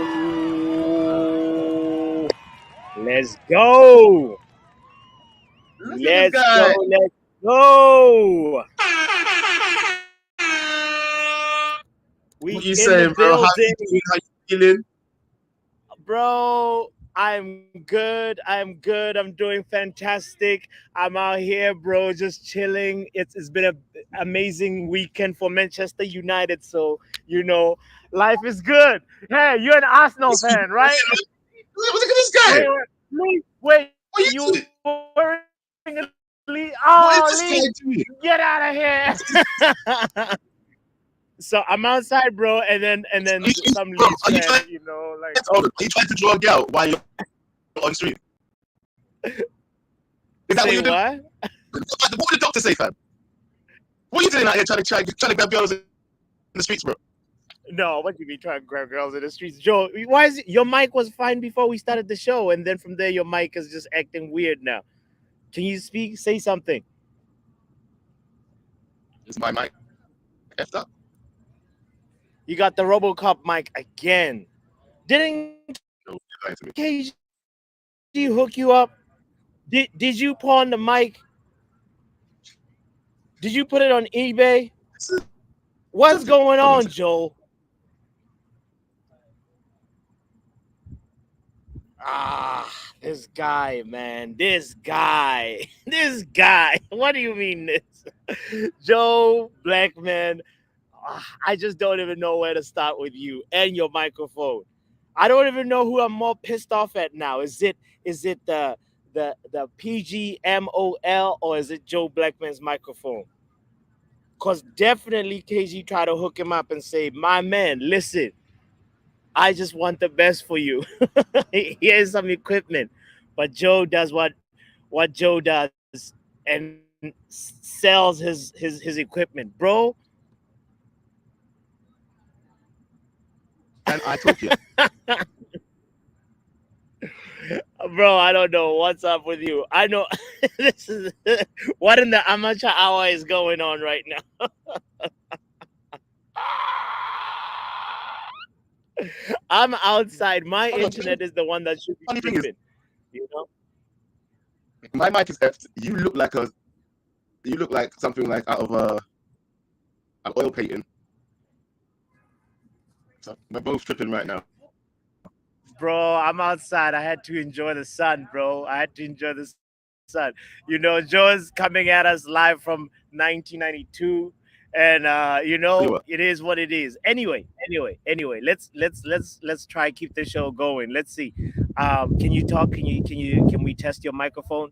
Oh, let's go. Look at this Let's guy. go. Let's go. We What you in the saying, bro? How building, you doing? How you feeling? bro. I'm good. I'm good. I'm doing fantastic. I'm out here, bro, just chilling. It's been an amazing weekend for Manchester United. So life is good. Hey, you're an Arsenal What's fan, right? look at this guy. Wait. What you You doing? wearing a Leeds? What is Oh, this Leeds, guy doing? get out of here. So I'm outside, bro, and then some Bro, Leeds are you fan, trying? Are you trying to draw a girl while you're on stream? Is that what say you're doing? what? What would the doctor say, fam? What are you doing out here trying to grab girls in the streets, bro? No, what do you mean trying to grab girls in the streets, Joe? Why is your mic was fine before we started the show, and then from there your mic is just acting weird now? Can you speak? Say something. Is my mic effed up? You got the RoboCop mic again. Didn't No, you're lying to me. KG hook you up? Did you pawn the mic? Did you put it on eBay? What's going on, Joel? This guy, man. This guy. This guy. What do you mean this? Joe Blackman. I just don't even know where to start with you and your microphone. I don't even know who I'm more pissed off at now. Is it the PGMOL or is it Joe Blackman's microphone? Because definitely KG tried to hook him up and say, my man, listen, I just want the best for you. Here's some equipment. But Joe does what Joe does and sells his equipment. Bro, And I told you. bro, I don't know what's up with you. I know this is what in the amateur hour is going on right now. I'm outside. My internet is the one that should be Funny thing is, tripping. You know? my mic is effed. You look like something like out of an oil painting. So we're both tripping right now. Bro, I'm outside. I had to enjoy the sun, bro. I had to enjoy the sun. Joe's coming at us live from 1992, and it is what it is. Anyway, let's try keep the show going. Let's see. Can you talk? Can we test your microphone?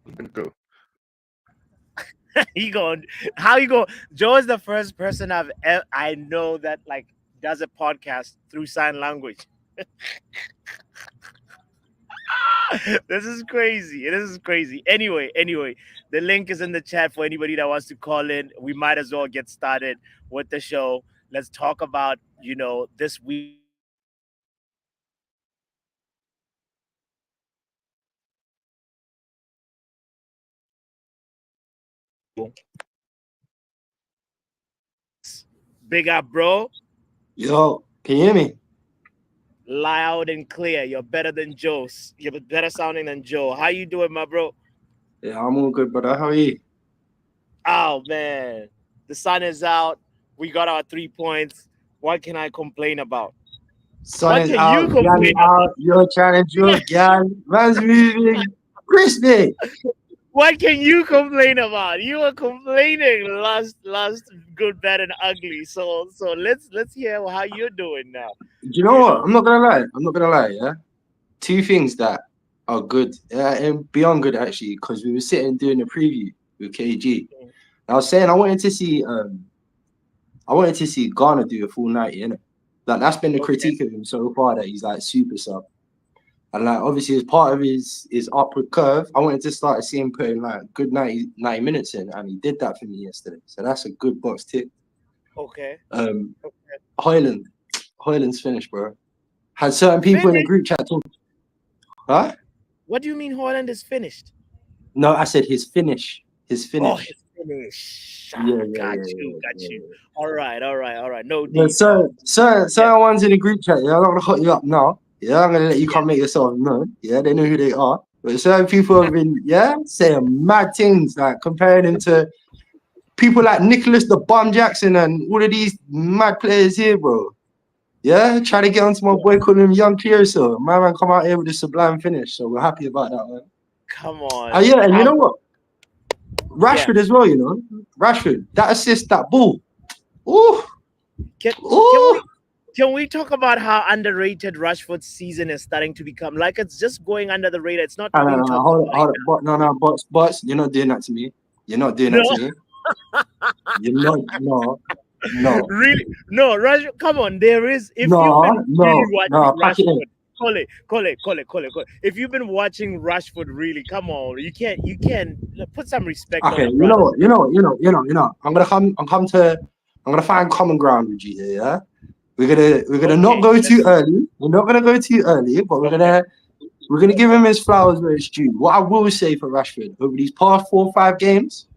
I'm gonna go. How you go? Joe is the first person I know that like does a podcast through sign language. This is crazy. This is crazy. Anyway, the link is in the chat for anybody that wants to call in. We might as well get started with the show. Let's talk about, this week. Big up, bro. Yo, can you hear me? Loud and clear. You're better than Joe. You're better sounding than Joe. How you doing, my bro? Yeah, I'm all good, brother. How are you? Oh, man. The sun is out. We got our 3 points. What can I complain about? Sun What is can out, you complain gal about? out. You're trying to draw, gal. Man's moving. Crispy. What can you complain about? You were complaining last good, bad, and ugly. So let's hear how you're doing now. Do you know what? I'm not gonna lie. Yeah, two things that are good and beyond good actually, because we were sitting doing a preview with KG. And I was saying I wanted to see Ghana do a full 90, innit? Like that's been the critique of him so far, that he's like super sub. And like obviously as part of his upward curve, I wanted to start to see him putting like good 90 minutes in, and he did that for me yesterday. So that's a good box tick. Okay. Hoyland's finished, bro. Had certain people in the group chat talk. Huh? What do you mean Hoyland is finished? No, I said his finish. Oh, his finish. Yeah, yeah, Got yeah, you, got yeah, you. yeah. All right, all right, all right. No But deep. No. Yeah, certain ones in the group chat, yeah, I'm not gonna hot you up now. Yeah, I'm gonna let you yeah. come make yourself known. Yeah, they know who they are. But certain people have been, yeah, saying mad things, like comparing him to people like Nicholas the Bum Jackson and all of these mad players here, bro. Yeah, try to get onto my boy calling him Young Clearsel. My man come out here with a sublime finish, so we're happy about that, man. Come Oh on. yeah, and you know what? Yeah. Rashford as well, you know. Rashford, that assist, that ball. Ooh, Can can ooh. we can we talk about how underrated Rashford's season is starting to become? Like it's just going under the radar. It's not being No, talked hold on, about hold on. enough. But no, bots, you're not doing that to me. You're not doing No, that to me. You're not, no, no, really, no. Come on. There is. If you've no, been really no, watching no. Pack it in. Rashford, call it. If you've been watching Rashford, really, come on. You can't put some respect on Okay, the you know brother. what, I'm gonna find common ground with you here. Yeah, we're gonna not Okay, go too let's. early. We're not gonna go too early, but Okay. we're gonna give him his flowers where it's due. What I will say for Rashford over these past 4 or 5 games,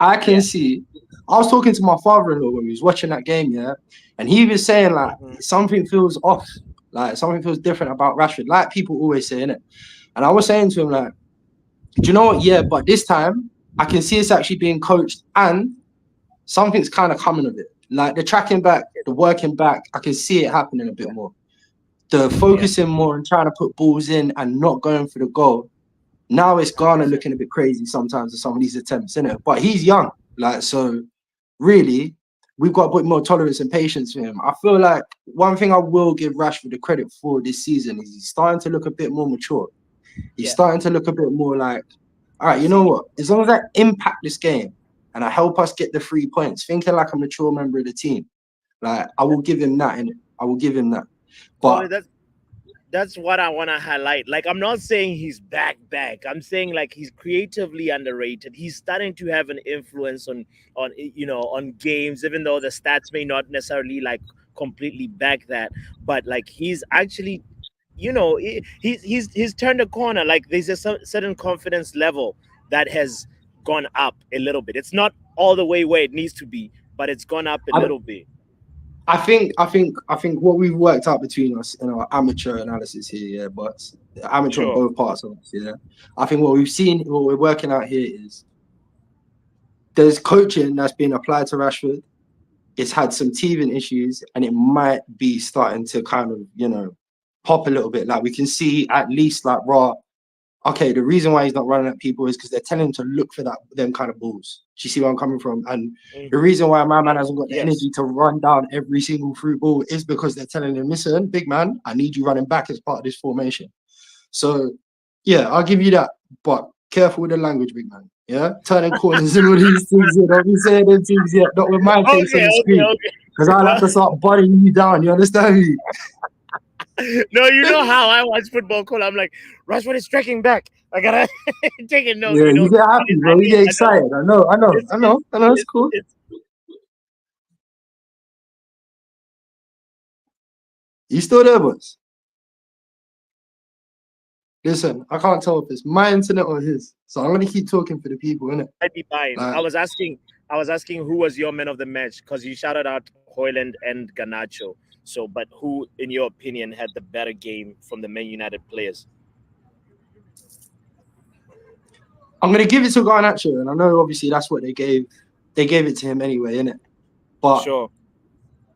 I can Yeah. see. I was talking to my father-in-law when we was watching that game, yeah, and he was saying like Mhm. something feels off, like something feels different about Rashford, like people always say, innit? And I was saying to him like, do you know what? Yeah, but this time I can see it's actually being coached and something's kind of coming of it. Like the tracking back, the working back, I can see it happening a bit more. The Yeah. focusing more and trying to put balls in and not going for the goal. Now it's Ghana looking a bit crazy sometimes with some of these attempts, innit? But he's young, like so. Really, we've got a bit more tolerance and patience for him. I feel like one thing I will give Rashford the credit for this season is he's starting to look a bit more mature. He's Yeah. starting to look a bit more like, all right, you know See. what? As long as I impact this game and I help us get the 3 points, thinking like a mature member of the team, like I will give him that, and I will give him that. Call But it. That's what I want to highlight. Like I'm not saying he's back. I'm saying like he's creatively underrated. He's starting to have an influence on games, even though the stats may not necessarily like completely back that. But like he's actually, he's turned a corner. Like there's a certain confidence level that has gone up a little bit. It's not all the way where it needs to be, but it's gone up a I, little bit. I think what we've worked out between us in our amateur analysis here, yeah, but amateur on Sure. both parts of us, yeah. I think what we've seen, what we're working out here is there's coaching that's been applied to Rashford. It's had some teething issues, and it might be starting to kind of, pop a little bit. Like we can see at least like raw. Okay, the reason why he's not running at people is because they're telling him to look for them kind of balls. Do you see where I'm coming from? And the Mhm. reason why my man hasn't got the Yes. energy to run down every single through ball is because they're telling him, listen, big man, I need you running back as part of this formation. So yeah, I'll give you that. But careful with the language, big man. Yeah, turning corners and all these things. Yeah, don't be saying them things yet. Not with my face on Okay. the Okay. screen, Okay. because I'll have Well, to start bodying you down. You understand me? no, you know how I watch football. Call. I'm like, Rashford is striking back. I gotta take a note. Yeah, you get happy, bro. You get I know. excited. I know. It's it's It's it's cool. it's You still there, boys? Listen, I can't tell if it's my internet or his, so I'm gonna keep talking for the people, innit? might be fine. Like, I was asking who was your man of the match because you shouted out Hoyland and Ganacho. So, but who, in your opinion, had the better game from the Man United players? I'm gonna give it to Garnacho, and I know obviously that's what they gave. They gave it to him anyway, innit? But Sure.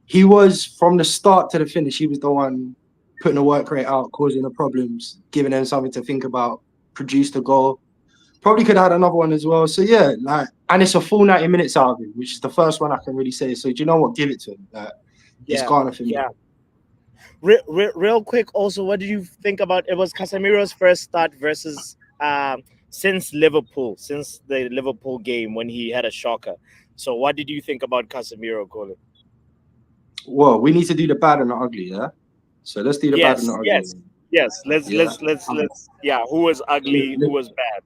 he was from the start to the finish. He was the one putting the work rate out, causing the problems, giving them something to think about, produced a goal. Probably could have had another one as well. So yeah, like, and it's a full 90 minutes out of him, which is the first one I can really say. So do you know what? Give it to him. Like, it's Yeah. Garner for me. Yeah. Real quick, also, what did you think about it? Was Casemiro's first start versus since the Liverpool game when he had a shocker. So, what did you think about Casemiro, Colin? Well, we need to do the bad and the ugly, yeah. So let's do the bad and the Yes, ugly. yes, yes. Let's Yeah. let's let's let's yeah. Who was ugly? Who Let- was bad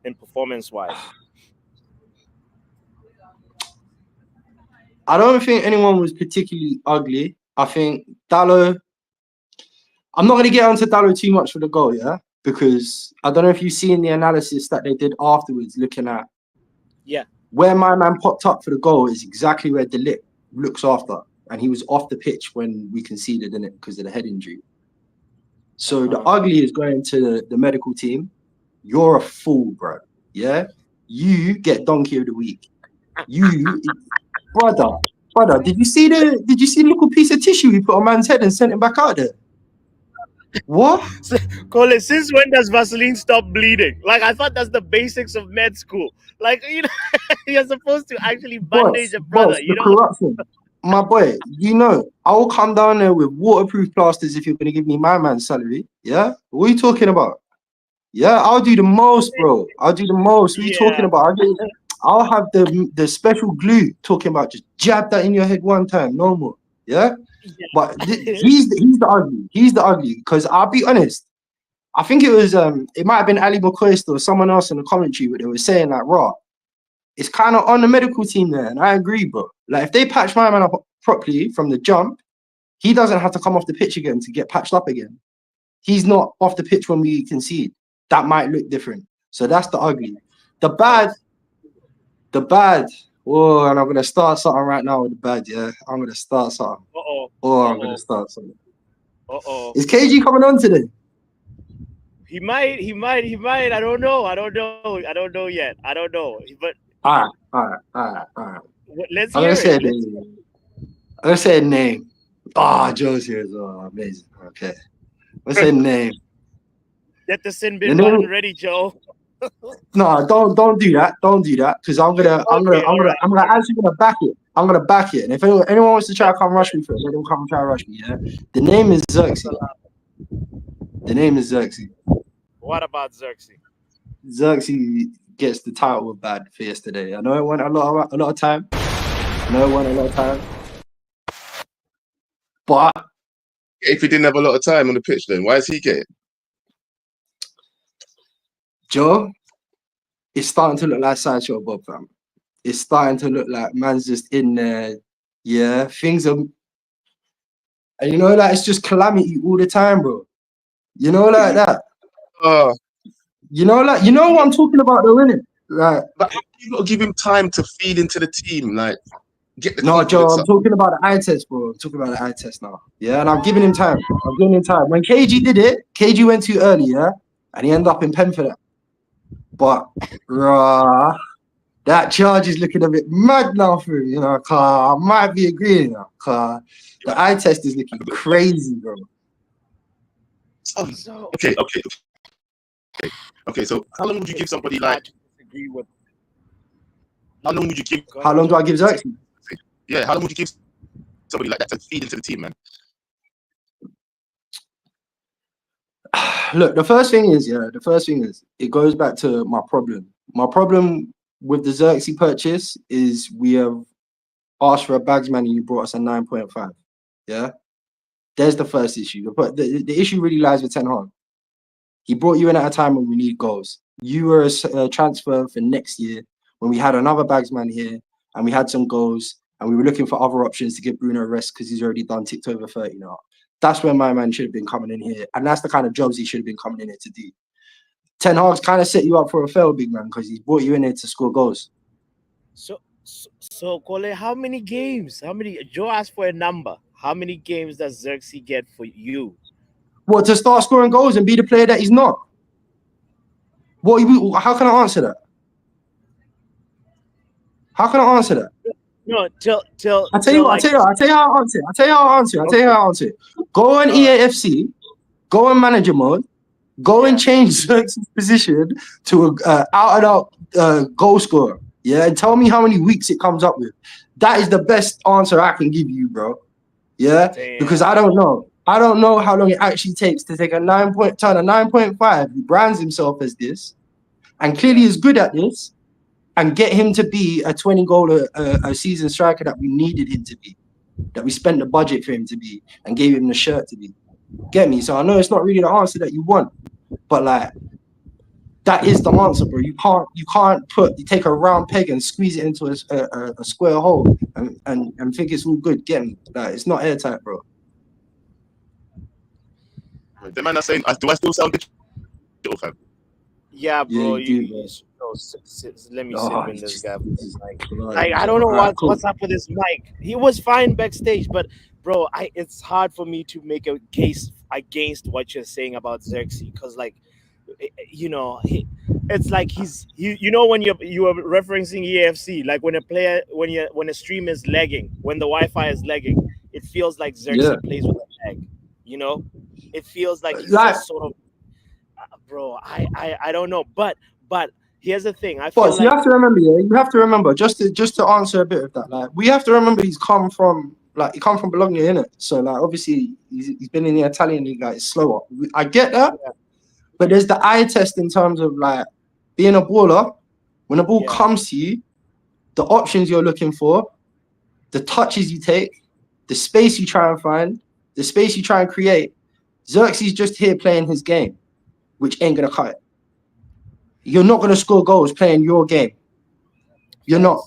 in performance wise? I don't think anyone was particularly ugly. I think Dallo. I'm not going to get onto Dallo too much for the goal, yeah, because I don't know if you've seen the analysis that they did afterwards, looking at Yeah. Where my man popped up for the goal is exactly where De Ligt looks after, and he was off the pitch when we conceded in it because of the head injury. So the ugly is going to the medical team. You're a fool, bro. Yeah, you get donkey of the week. You, brother. Did you see the little piece of tissue he put on man's head and sent him back out there? What? Colin, since when does Vaseline stop bleeding? Like, I thought that's the basics of med school. Like, you know, you're supposed to actually bandage a brother. You The know, corruption. My boy, you know, I will come down there with waterproof plasters if you're going to give me my man's salary. Yeah? What are you talking about? Yeah, I'll do the most, bro. I'll do the most. What are you talking about? I'll have the special glue talking about just jab that in your head one time, no more. Yeah? But he's the ugly. He's the ugly. Because I'll be honest, I think it was it might have been Ali McCoist or someone else in the commentary, but they were saying like, raw, it's kind of on the medical team there, and I agree, bro. Like if they patch my man up properly from the jump, he doesn't have to come off the pitch again to get patched up again. He's not off the pitch when we concede. That might look different. So that's the ugly. The bad. Oh, and I'm gonna start something right now with the bad. Yeah, I'm gonna start something. I'm gonna start something. Is KG coming on today? He might. I don't know yet. I don't know. But all right. Let's hear it. I'm gonna say a name. Oh, Joe's here. Oh, amazing. Okay. Let's say a name. Get the sin bin button ready, Joe. No, don't do that. Don't do that. Because I'm actually gonna back it. I'm gonna back it. And if anyone wants to try to come rush me for it, let them come and try to rush me. Yeah. The name is Xerxes. What about Xerxes? Xerxes gets the title of bad for yesterday. I know it went a lot of time. But if he didn't have a lot of time on the pitch, then why is he getting? Joe, it's starting to look like Sideshow Bob, fam. It's starting to look like man's just in there. Yeah, things are, and you know, like it's just calamity all the time, bro. You know, like that. You know what I'm talking about, though, innit? Like, but you got to give him time to feed into the team, like get the. No, Joe, I'm talking about the eye test, bro. I'm talking about the eye test now. Yeah, and I'm giving him time. When KG did it, KG went too early, yeah, and he ended up in pen for that. But that charge is looking a bit mad now for him, you know. I might be agreeing now. The eye test is looking crazy, bro. Okay. So how long would you give somebody like? How long would you give? How long do I give Xerxes? Yeah, how long would you give somebody like that to feed into the team, man? Look, the first thing is, it goes back to my problem. My problem with the Xerxes purchase is we have asked for a bagsman and you brought us a 9.5. Yeah? There's the first issue. But the issue really lies with Ten Hag. He brought you in at a time when we need goals. You were a transfer for next year when we had another bagsman here and we had some goals and we were looking for other options to give Bruno a rest because he's already ticked over 30 now. That's where my man should have been coming in here. And that's the kind of jobs he should have been coming in here to do. Ten Hag's kind of set you up for a fail, big man, because he brought you in here to score goals. So Colin, how many games? Joe asked for a number. How many games does Xerxes get for you? What, to start scoring goals and be the player that he's not? How can I answer that? No, I'll tell you how I answer. Go on EAFC, go on manager mode, go and change Xerxes' position to an out-and-out goal scorer. Yeah, and tell me how many weeks it comes up with. That is the best answer I can give you, bro. Yeah, because I don't know. I don't know how long it actually takes to take a 9.5. He brands himself as this, and clearly is good at this, and get him to be a 20-goal a season striker that we needed him to be, that we spent the budget for him to be, and gave him the shirt to be. Get me? So I know it's not really the answer that you want, but like that is the answer, bro. You can't take a round peg and squeeze it into a square hole and think it's all good. Get me? Like it's not airtight, bro. The man are saying, do I still sound digital, fam? Yeah, bro. Yeah, you do, No, let me sit Oh, with this guy. Jesus Like Christ, I bro. don't know All right, cool. what's up with his mic. He was fine backstage, but bro, it's hard for me to make a case against what you're saying about Xerxes because like it's like when you were referencing EFC, like when a player when a stream is lagging, when the Wi-Fi is lagging, it feels like Yeah, Xerxes plays with a lag. You know, it feels like he's like, just sort of bro. I don't know, but here's the thing. I feel but you like have to remember, yeah, you have to remember just to answer a bit of that. Like, we have to remember he come from Bologna, innit? So like, obviously, he's been in the Italian league, like it's slower. I get that, yeah, but there's the eye test in terms of like being a baller. When the ball yeah, comes to you, the options you're looking for, the touches you take, the space you try and find, the space you try and create. Xerxes just here playing his game, which ain't gonna cut it. You're not gonna score goals playing your game. You're not.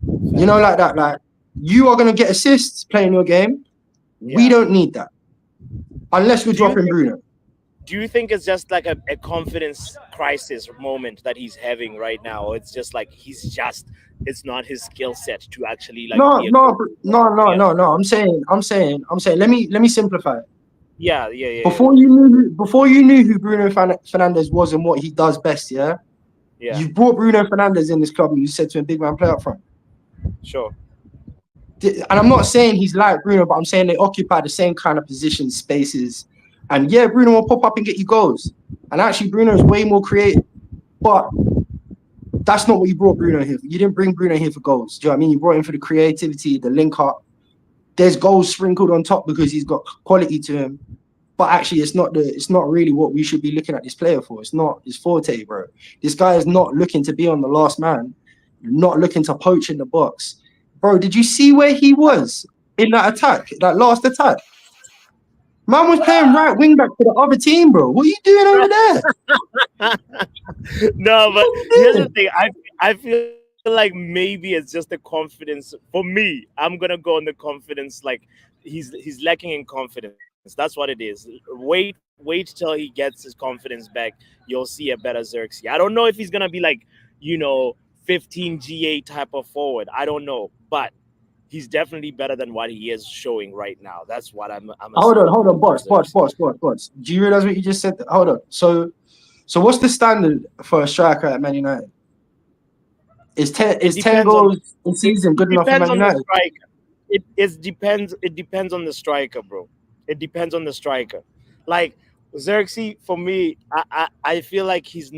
facts, You know, facts. like that. Like, you are gonna get assists playing your game. We Yeah. don't need that unless we're Do you dropping think Bruno. do you think it's just like a confidence crisis moment that he's having right now? Or it's just like it's not his skill set to actually like No, be a no, goal. no, no, Yeah. no, no. I'm saying. Let me simplify it. Yeah, yeah, yeah, yeah. Before you knew who Bruno Fernandes was and what he does best, yeah. Yeah, You brought Bruno Fernandes in this club and you said to him, big man, play up front. sure. And I'm not saying he's like Bruno, but I'm saying they occupy the same kind of position spaces. And yeah, Bruno will pop up and get you goals. And actually, Bruno is way more creative. But that's not what you brought Bruno here for. You didn't bring Bruno here for goals. Do you know what I mean? You brought him for the creativity, the link up. There's goals sprinkled on top because he's got quality to him. But actually, it's not really what we should be looking at this player for. It's not his forte, bro. This guy is not looking to be on the last man, not looking to poach in the box. Bro, did you see where he was in that attack, that last attack? Man was playing right wing back for the other team, bro. What are you doing over there? No, but What are here's you the doing? thing. I feel like maybe it's just the confidence. For me, I'm gonna go on the confidence. Like he's lacking in confidence. That's what it is. Wait till he gets his confidence back. You'll see a better Xerxes. I don't know if he's gonna be like 15 GA type of forward. I don't know, but he's definitely better than what he is showing right now. That's what I'm assuming Hold on, for Xerxes. boss. Do you realize what you just said? Hold on. So what's the standard for a striker at Man United? Is 10 It is 10 depends on goals in season it good enough for depends Man on the United? striker. It depends on the striker, bro. It depends on the striker. Like Xerxes, for me, I feel like he's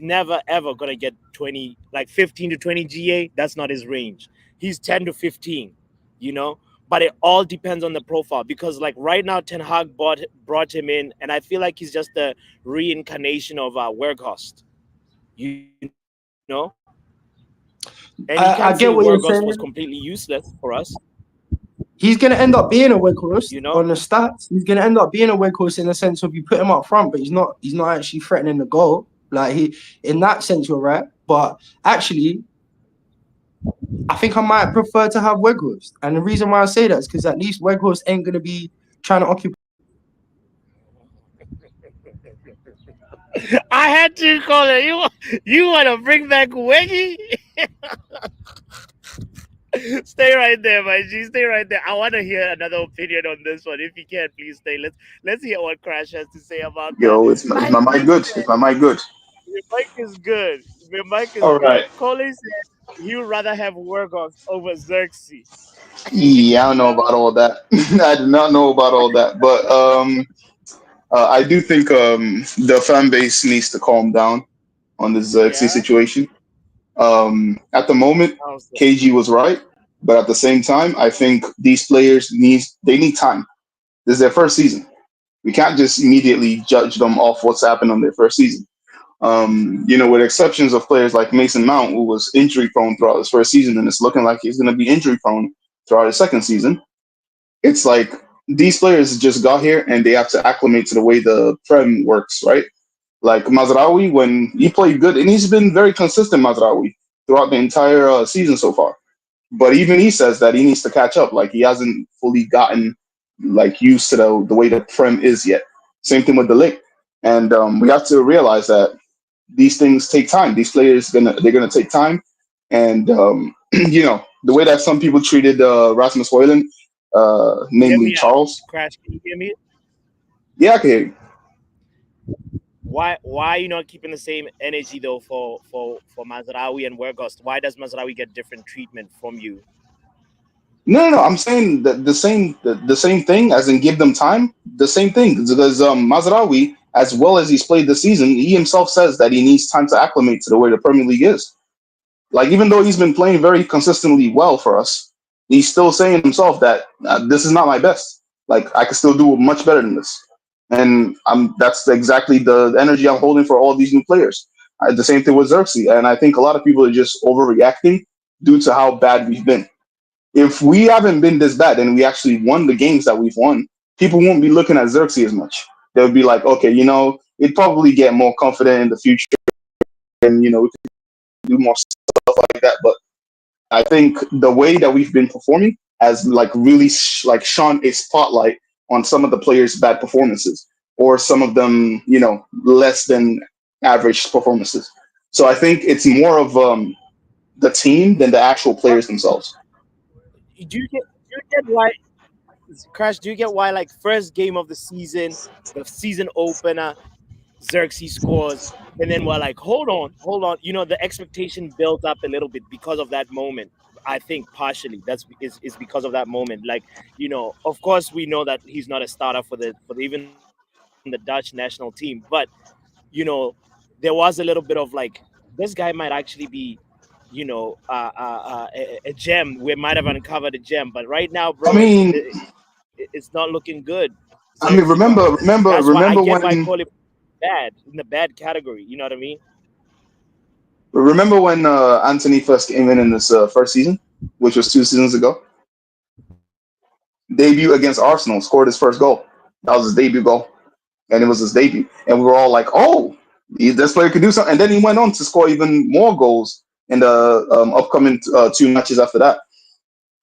never ever gonna get 20, like 15 to 20 GA. That's not his range. He's 10 to 15, you know. But it all depends on the profile because like right now Ten Hag brought him in, and I feel like he's just a reincarnation of Weghorst. You know, and you I can't say get what you're Weghorst was saying. completely useless for us. He's going to end up being a workhorse You know, on the stats. He's going to end up being a workhorse in the sense of you put him up front, but he's not actually threatening the goal. Like, in that sense, you're right. But actually, I think I might prefer to have Weghorst. And the reason why I say that is because at least Weghorst ain't going to be trying to occupy. I had to call it. You want to bring back Weggy? Stay right there, my G. Stay right there. I want to hear another opinion on this one. If you can, please stay. Let's hear what Crash has to say about that. Yo, is Like my mic he good? said, Is my mic good? your mic is good. Your mic is All good. right. Coley said he would rather have Worgox over Xerxes. Yeah, I don't You know know? about all that. I do not know about all that, but I do think the fan base needs to calm down on this Xerxes Yeah. situation. At the moment, I'll say. KG was right, but at the same time, I think these players need time. This is their first season. We can't just immediately judge them off what's happened on their first season. With exceptions of players like Mason Mount, who was injury prone throughout his first season, and it's looking like he's going to be injury prone throughout his second season. It's like these players just got here and they have to acclimate to the way the Prem works, right? Like Mazraoui, when he played good, and he's been very consistent, Mazraoui, throughout the entire season so far. But even he says that he needs to catch up. Like he hasn't fully gotten like used to the way the Prem is yet. Same thing with the Ligt. And we have to realize that these things take time. These players they're gonna take time, and the way that some people treated Rasmus Højlund, Hear namely me out. Charles. Crash, can you hear me? Yeah, I can hear you. Why are you not keeping the same energy though for Mazraoui and Weghorst? Why does Mazraoui get different treatment from you? No. I'm saying that the same thing, as in give them time. The same thing, because Mazraoui, as well as he's played this season, he himself says that he needs time to acclimate to the way the Premier League is. Like, even though he's been playing very consistently well for us, he's still saying himself that this is not my best. Like, I can still do much better than this. And that's exactly the energy I'm holding for all these new players. The same thing with Xerxes. And I think a lot of people are just overreacting due to how bad we've been. If we haven't been this bad and we actually won the games that we've won, people won't be looking at Xerxes as much. They'll be like, okay, he'd probably get more confident in the future, and we could do more stuff like that. But I think the way that we've been performing has really shone a spotlight on some of the players' bad performances, or some of them, less than average performances. So I think it's more of the team than the actual players themselves. Do you get why, Crash? Do you get why, like, first game of the season opener, Xerxes scores, and then we're like, hold on. The expectation built up a little bit because of that moment. I think partially is because of that moment. Like, of course we know that he's not a starter for even the Dutch national team, but there was a little bit of like, this guy might actually be, a gem. We might have uncovered a gem, but right now, I bro, mean, it's not looking good. Xerxes, remember, bro. That's why I remember get why I when, call it bad, in the bad category. You know what I mean? Anthony first came in this first season, which was 2 seasons ago. Debut against Arsenal, scored his first goal. That was his debut goal, and it was his debut, and we were all like, "Oh, this player could do something." And then he went on to score even more goals in the upcoming 2 matches after that.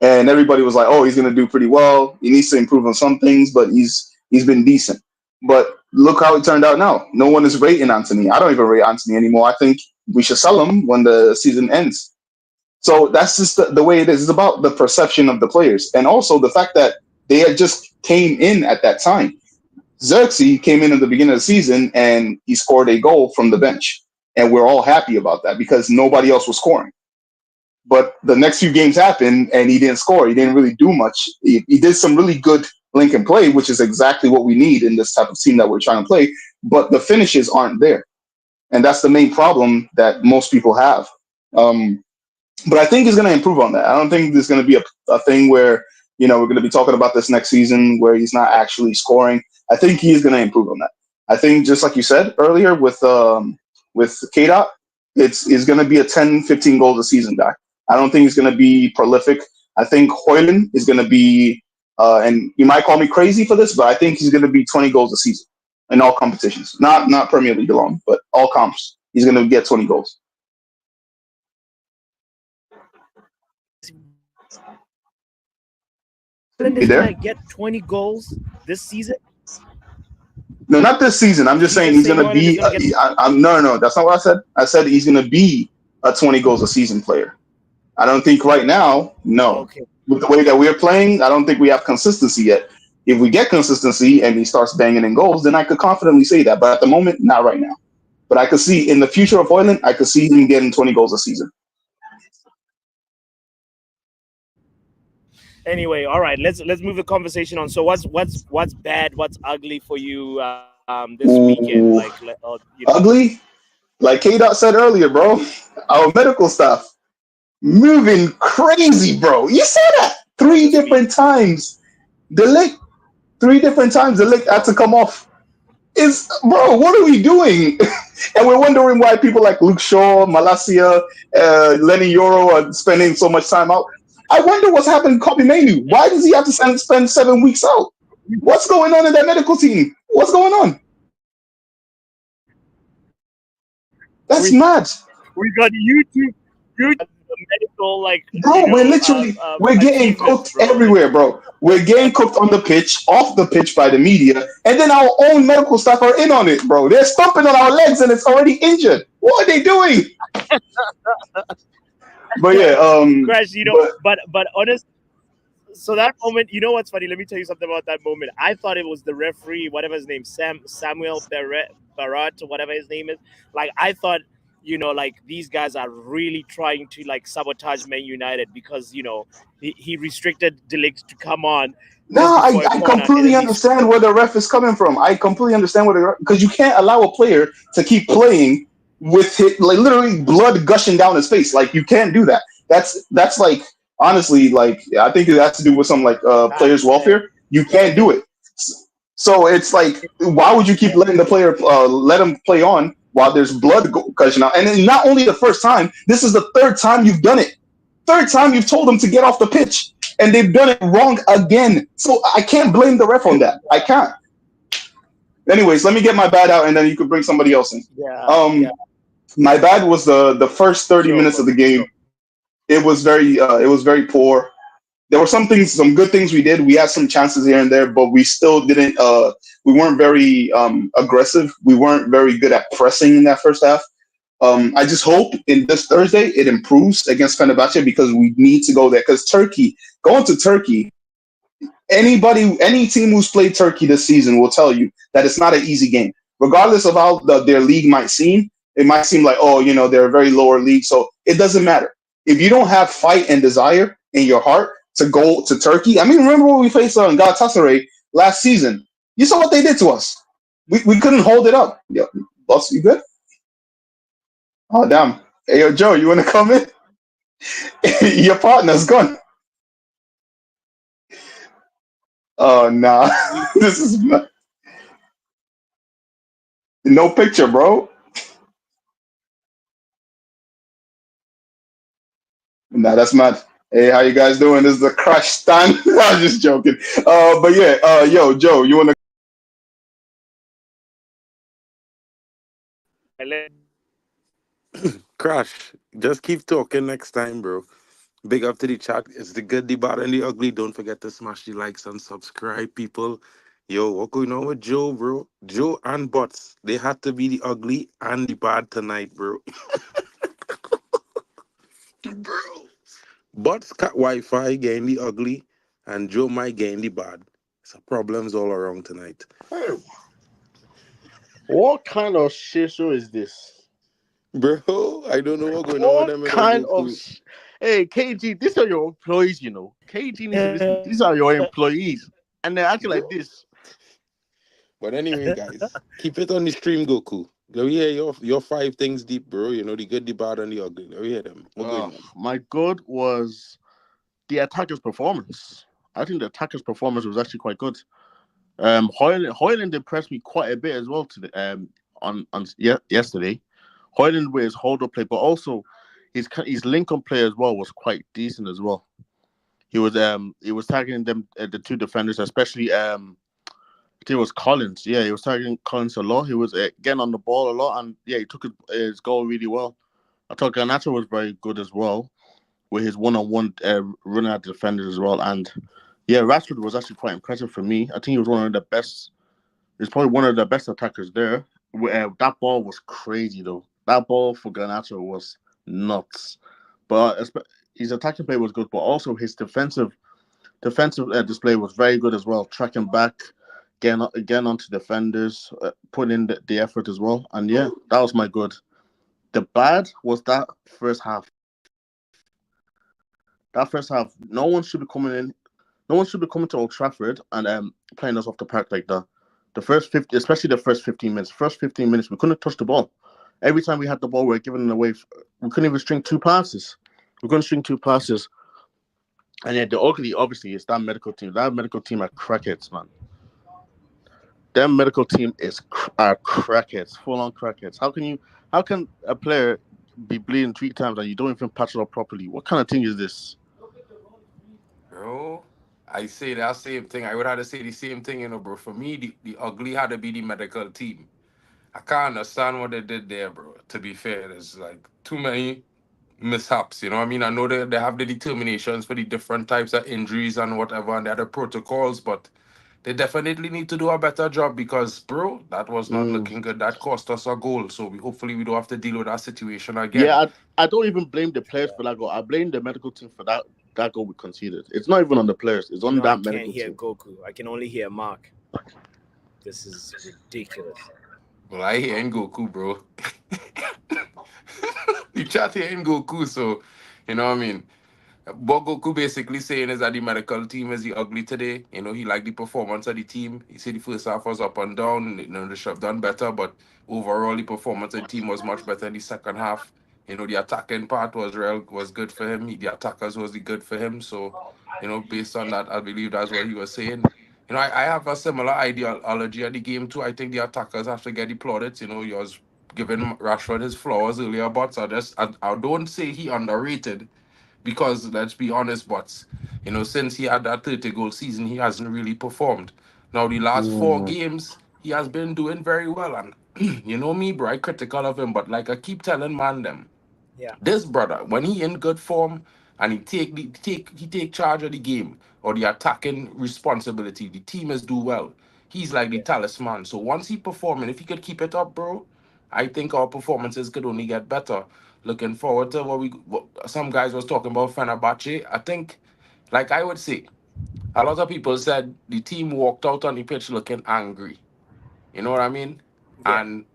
And everybody was like, "Oh, he's going to do pretty well. He needs to improve on some things, but he's been decent." But look how it turned out now. No one is rating Anthony. I don't even rate Anthony anymore. I think we should sell him when the season ends. So that's just the way it is. It's about the perception of the players, and also the fact that they had just came in at that time. Xerxes came in at the beginning of the season and he scored a goal from the bench, and we're all happy about that because nobody else was scoring. But the next few games happened and he didn't score. He didn't really do much. He did some really good link and play, which is exactly what we need in this type of team that we're trying to play. But the finishes aren't there. And that's the main problem that most people have. But I think he's going to improve on that. I don't think there's going to be a thing where, we're going to be talking about this next season where he's not actually scoring. I think he is going to improve on that. I think, just like you said earlier with K-Dot, it's going to be a 10, 15 goals a season guy. I don't think he's going to be prolific. I think Højlund is going to be, and you might call me crazy for this, but I think he's going to be 20 goals a season in all competitions. Not Premier League alone, but all comps. He's going to get 20 goals. Is going to get 20 goals this season? No, not this season. I'm just saying he's going to be. No, that's not what I said. I said he's going to be a 20 goals a season player. I don't think right now, no. Okay. With the way that we're playing, I don't think we have consistency yet. If we get consistency and he starts banging in goals, then I could confidently say that. But at the moment, not right now. But I could see in the future of Højlund, I could see him getting 20 goals a season. Anyway, all right, let's move the conversation on. So what's bad, what's ugly for you this weekend? Like, ugly? Like K-Dot said earlier, bro, our medical staff moving crazy, bro. You saw that 3 different times. The lick 3 different times. The lick had to come off. Bro, what are we doing? And we're wondering why people like Luke Shaw, Malacia, Lenny Yoro are spending so much time out. I wonder what's happening to Kobbie Mainoo. Why does he have to spend 7 weeks out? What's going on in that medical team? What's going on? That's mad. We got YouTube medical, like, bro, we're getting cooked everywhere, bro. We're getting cooked on the pitch, off the pitch by the media, and then our own medical staff are in on it, bro. They're stomping on our legs and it's already injured. What are they doing? But yeah, Crash, but but honest. So that moment, you know what's funny? Let me tell you something about that moment. I thought it was the referee, whatever his name, Samuel Barat or whatever his name is. Like I thought, like these guys are really trying to like sabotage Man United because he restricted Delict to come on no, just before a I corner, and completely then they understand where the ref is coming from. I completely understand where because you can't allow a player to keep playing with it like literally blood gushing down his face. Like you can't do that. That's like honestly like I think it has to do with some like ah players man, welfare. You yeah, can't do it. So it's like why would you keep letting the player let him play on while there's blood gushing out? And then not only the first time, this is the third time you've done it. Third time you've told them to get off the pitch, and they've done it wrong again. So I can't blame the ref on that. I can't. Anyways, let me get my bad out, and then you could bring somebody else in. yeah, Um, my bad was the first 30 minutes sure, of the bro, game. sure. It was very poor. There were some good things we did. We had some chances here and there, but we still didn't. We weren't very aggressive. We weren't very good at pressing in that first half. I just hope in this Thursday it improves against Fenerbahce because we need to go there. Because going to Turkey, any team who's played Turkey this season will tell you that it's not an easy game. Regardless of how their league might seem, it might seem like they're a very lower league. So it doesn't matter if you don't have fight and desire in your heart to go to Turkey. I mean, remember when we faced Galatasaray last season? You saw what they did to us. We couldn't hold it up. Yeah, boss, you good? Oh damn! Hey yo, Joe, you want to come in? Your partner's gone. Oh nah, this is no picture, bro. Nah, that's mad. Hey, how you guys doing? This is the crash stand. I'm just joking. But yeah, yo, Joe, you wanna? Crash, just keep talking next time, bro. Big up to the chat. It's the good, the bad, and the ugly. Don't forget to smash the likes and subscribe, people. Yo, what going on with Joe, bro? Joe and Bots. They had to be the ugly and the bad tonight, bro. Bro. Bots cut Wi-Fi getting the ugly, and Joe might getting the bad. So problems all around tonight. Hey, what kind of shit show is this? Bro, I don't know what's going on with What them in kind of Goku. Hey, KG, these are your employees, you know. KG needs to listen. These are your employees. And they're acting like Bro. this. But anyway, guys, keep it on the stream, Goku. Let me hear your five things deep, bro. You know, the good, the bad, and the ugly. Let me hear them. What's going on? My good was the attacker's performance. I think the attacker's performance was actually quite good. Hoyland impressed me quite a bit as well today. Yesterday, Hoyland with his hold up play, but also his link up play as well was quite decent as well. He was targeting them the two defenders, especially I think it was Collins. Yeah, he was targeting Collins a lot. He was getting on the ball a lot, and yeah, he took his goal really well. I thought Garnacho was very good as well with his one-on-one running at the defenders as well. And yeah, Rashford was actually quite impressive for me. I think he was one of the best. He's probably one of the best attackers there. That ball was crazy though. That ball for Garnacho was nuts. But his attacking play was good, but also his defensive display was very good as well. Tracking back, getting onto defenders, putting in the effort as well. And yeah, that was my good. The bad was that first half. That first half, no one should be coming in. No one should be coming to Old Trafford and playing us off the park like that. The first 50, especially the first 15 minutes. First 15 minutes, we couldn't touch the ball. Every time we had the ball, we were giving it away. We couldn't even string two passes. We couldn't string two passes. And yeah, the ugly, obviously, is that medical team. That medical team are crackheads, man. Their medical team are crackheads, full on crackheads. How can a player be bleeding three times and you don't even patch it up properly? What kind of thing is this? Bro, I say that same thing. I would have to say the same thing, bro. For me, the ugly had to be the medical team. I can't understand what they did there, bro. To be fair, there's like too many mishaps, you know what I mean? I know they have the determinations for the different types of injuries and whatever, and they have the protocols, but they definitely need to do a better job because, bro, that was not looking good. That cost us a goal. So hopefully we don't have to deal with that situation again. Yeah, I don't even blame the players for that goal. I blame the medical team for that goal we conceded. It's not even on the players. It's You on know, I that can't medical hear team. Goku. I can only hear Mark. This is ridiculous. Well, I hear Goku, bro. You chat here Goku, so you know what I mean. What Goku basically saying is that the medical team is the ugly today. You know, he liked the performance of the team. He said the first half was up and down. You know, they should have done better, but overall the performance of the team was much better in the second half. You know, the attacking part was good for him. The attackers was the good for him. So, you know, based on that, I believe that's what he was saying. You know, I have a similar ideology of the game too. I think the attackers have to get the plaudits. You know, he was giving Rashford his flowers earlier, but I don't say he underrated because let's be honest, but you know, since he had that 30 goal season, he hasn't really performed. Now, the last four games, he has been doing very well. And you know me, bro, I critical of him, but like I keep telling man them, Yeah. this brother, when he in good form and he take charge of the game or the attacking responsibility, the team is do well. He's like the talisman. So once he performing, if he could keep it up, bro, I think our performances could only get better. Looking forward to what some guys was talking about Fenerbahce. I think, like I would say, a lot of people said the team walked out on the pitch looking angry. You know what I mean? Yeah. And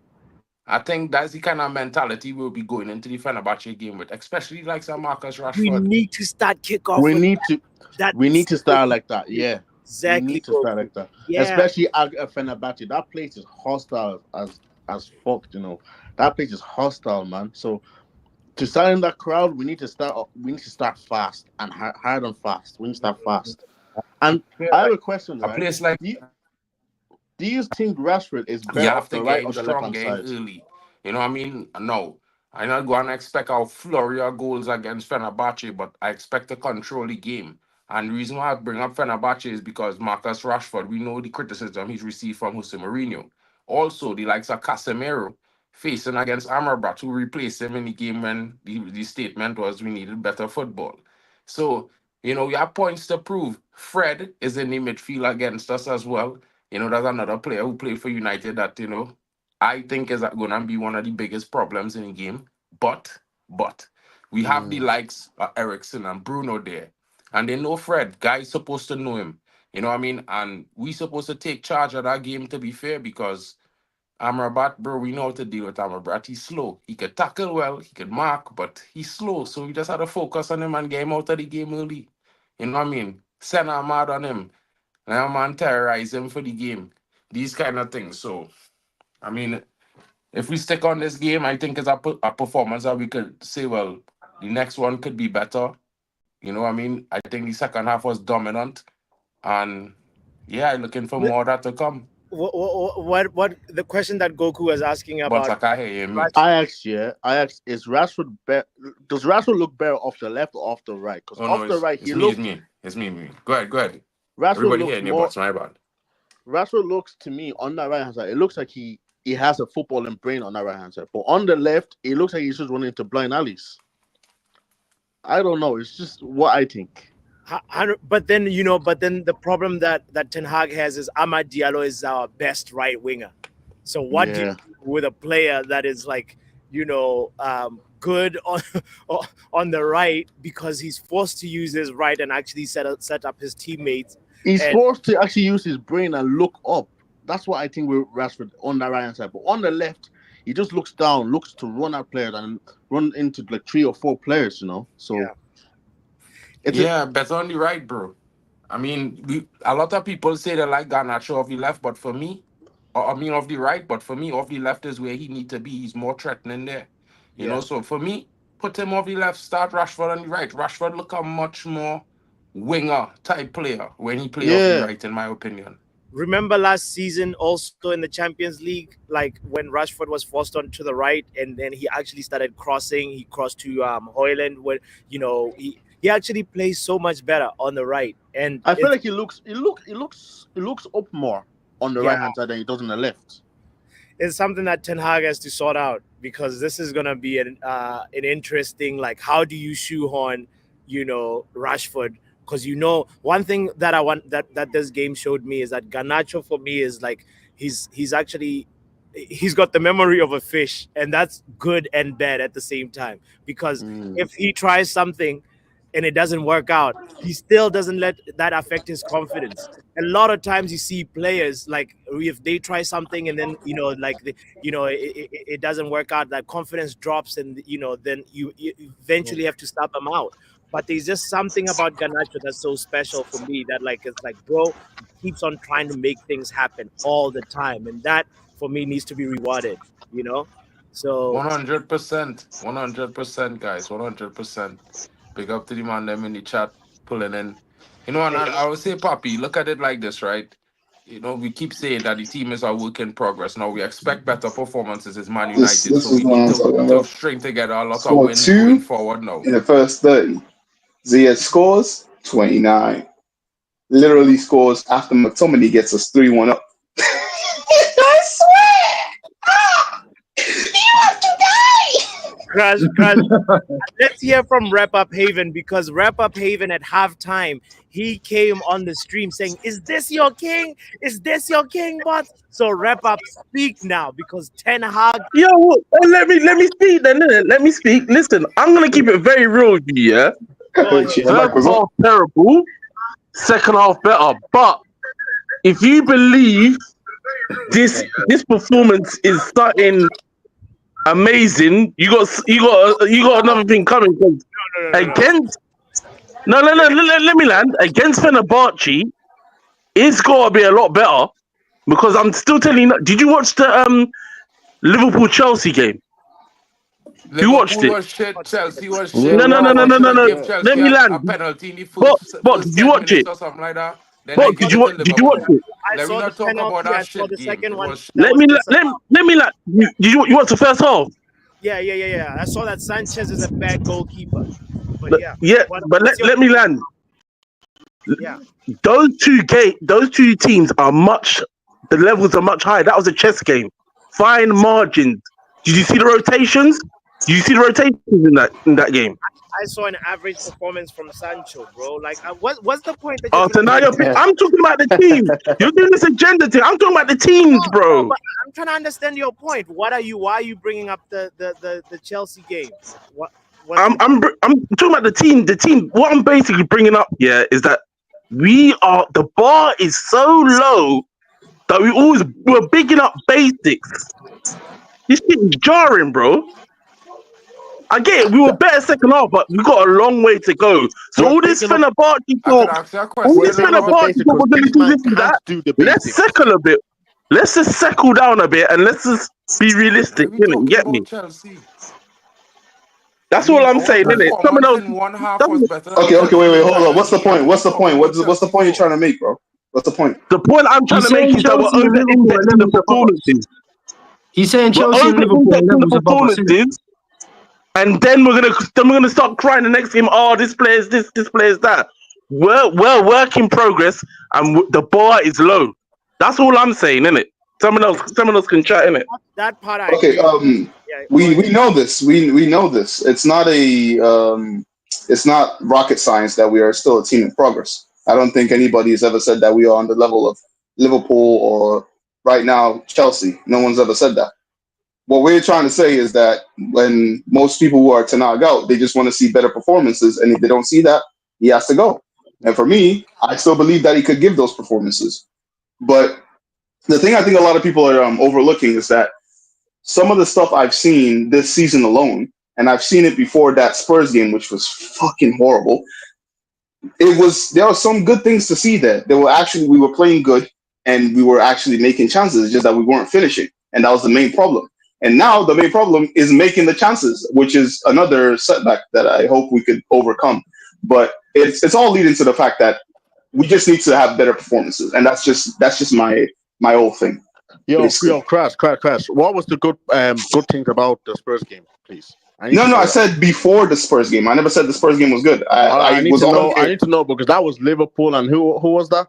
I think that's the kind of mentality we'll be going into the Fenerbahce game with, especially like some Marcus We Rashford. need to start kickoff We with need to that. we need to start like that. Yeah. We Exactly. need to start like that. Yeah. Especially at Fenerbahce. That place is hostile as fuck, you know. That place is hostile, man. So to start in that crowd, we need to start fast and hard and fast. We need to start fast. And I have a question, A right? place like Do you think Rashford is you better have off to the get right him or the left strong, hand get him side? early. You know what I mean? No. I'm not going to expect our flurry of goals against Fenerbahce, but I expect to control the game. And the reason why I bring up Fenerbahce is because Marcus Rashford, we know the criticism he's received from Jose Mourinho. Also, the likes of Casemiro facing against Amrabat, who replaced him in the game when the statement was we needed better football. So, you know, you have points to prove. Fred is in the midfield against us as well. You know, there's another player who played for United that, you know, I think is going to be one of the biggest problems in the game. But we have the likes of Ericsson and Bruno there. And they know Fred. Guys supposed to know him. You know what I mean? And we supposed to take charge of that game to be fair because Amrabat, bro, we know how to deal with Amrabat. He's slow. He could tackle well, he could mark, but he's slow. So we just had to focus on him and get him out of the game early. You know what I mean? Send a mad on him. And a man terrorize him for the game. These kind of things. So, I mean, if we stick on this game, I think it's a performance that we could say, well, the next one could be better. You know what I mean? I think the second half was dominant. And yeah, I'm looking for more of that to come. What the question that Goku was asking But about? like I hear me. I asked, is Rashford better? Does Rashford look better off the left or off the right? Because Oh no, off the right, it's me. It's me. Go ahead. Rashford Everybody looks hearing you, more. but my bad. Rashford looks to me on that right hand side. It looks like he has a footballing brain on that right hand side. But on the left, it looks like he's just running into blind alleys. I don't know. It's just what I think. But then the problem that Ten Hag has is Amad Diallo is our best right winger. So what do you do with a player that is like good on the right because he's forced to use his right and actually set up his teammates. He's forced to actually use his brain and look up. That's what I think with Rashford on the right hand side. But on the left, he just looks down, looks to run at players and run into like 3 or 4 players, you know. So better on the right, bro. I mean, a lot of people say they like Garnacho off the left, but for me, off the right, but for me, off the left is where he need to be. He's more threatening there. You know, so for me, put him off the left, start Rashford on the right. Rashford look a much more winger type player when he play off the right, in my opinion. Remember last season also in the Champions League, like when Rashford was forced on to the right and then he actually started crossing. He crossed to Højlund, where he actually plays so much better on the right. And I feel like he looks up more on the right hand side than he does on the left. It's something that Ten Hag has to sort out because this is gonna be an interesting, like, how do you shoehorn Rashford Because one thing that I want that this game showed me is that Garnacho for me is like he's got the memory of a fish, and that's good and bad at the same time. Because if he tries something and it doesn't work out, he still doesn't let that affect his confidence. A lot of times you see players like if they try something and then it doesn't work out, that confidence drops, and then you eventually have to stop them out. But there's just something about Garnacho that's so special for me that it's like, bro, he keeps on trying to make things happen all the time, and that for me needs to be rewarded. So 100%, 100%, guys, 100%. Big up to the man them in the chat pulling in. And I would say, Papi, look at it like this, right? We keep saying that the team is a work in progress. Now we expect better performances as Man United, This so is we what need I'm talking to about. string together a lot of Scored wins 2 going forward now. in the first 30. Ziyech scores 29. Literally scores after McTominay gets us 3-1 up. I swear! You have to die! Crash. Let's hear from Wrap Up Haven, because Wrap Up Haven at halftime, he came on the stream saying, "Is this your king? Is this your king, bot?" So Wrap Up, speak now, because Ten Hag. Yo, let me speak then. Innit? Let me speak. Listen, I'm gonna keep it very real with you, yeah. Shit, my mic First was on. half terrible, second half better. But if you believe this performance is something amazing, you got another thing coming. Against let me land. Against Fenerbahce, it's gotta be a lot better, because I'm still telling you. Did you watch the Liverpool Chelsea game? You watched it? Was shit, Chelsea was shit. No. Give Chelsea Let me a land. penalty in the But first did you 10 watch minutes it? or something like that. Then But they give did it to you watch Liverpool. it? I Let me saw not the talk about penalty. that I saw shit the game. second It one. was Let me like. You watch the first half? Yeah. I saw that Sanchez is a bad goalkeeper. But yeah. Yeah, but let me land. Yeah. Those two teams are the levels are much higher. That was a chess game. Fine margins. Did you see the rotations? Did you see the rotations in that game? I saw an average performance from Sancho, bro. Like, what's the point that Oh, so now I'm talking about the team. You're doing this agenda thing. I'm talking about the teams, bro. But I'm trying to understand your point. Why are you bringing up the Chelsea game? I'm talking about the team. The team. What I'm basically bringing up, is that the bar is so low that we're bigging up basics. This shit is jarring, bro. I get it. We were better second half, but we got a long way to go. So all this Fenerbahce talk, let's settle a bit. Let's just settle down a bit and let's just be realistic. You get me? Chelsea. That's all I'm saying, innit? Someone else. In one half was better. Okay, wait, hold on. What's the point? What's the point you're trying to make, bro? What's the point? The point I'm trying to make is that we're over-indexing the performances. He's saying Chelsea and Liverpool the performances, and then we're gonna start crying the next game. Oh, this player's this player's that. We're work in progress, and the bar is low. That's all I'm saying, innit? Someone else can chat, innit? That part I okay. agree. We know this. We know this. It's not it's not rocket science that we are still a team in progress. I don't think anybody has ever said that we are on the level of Liverpool or right now Chelsea. No one's ever said that. What we're trying to say is that when most people who are Ten Hag out, they just want to see better performances, and if they don't see that, he has to go. And for me, I still believe that he could give those performances. But the thing I think a lot of people are overlooking is that some of the stuff I've seen this season alone, and I've seen it before that Spurs game, which was fucking horrible. There are some good things to see there. We were playing good and we were actually making chances, just that we weren't finishing. And that was the main problem. And now the main problem is making the chances, which is another setback that I hope we could overcome. But it's all leading to the fact that we just need to have better performances. And that's just my whole thing. Yo, Crash. What was the good thing about the Spurs game, please? I said before the Spurs game. I never said the Spurs game was good. I need to know because that was Liverpool, and who was that?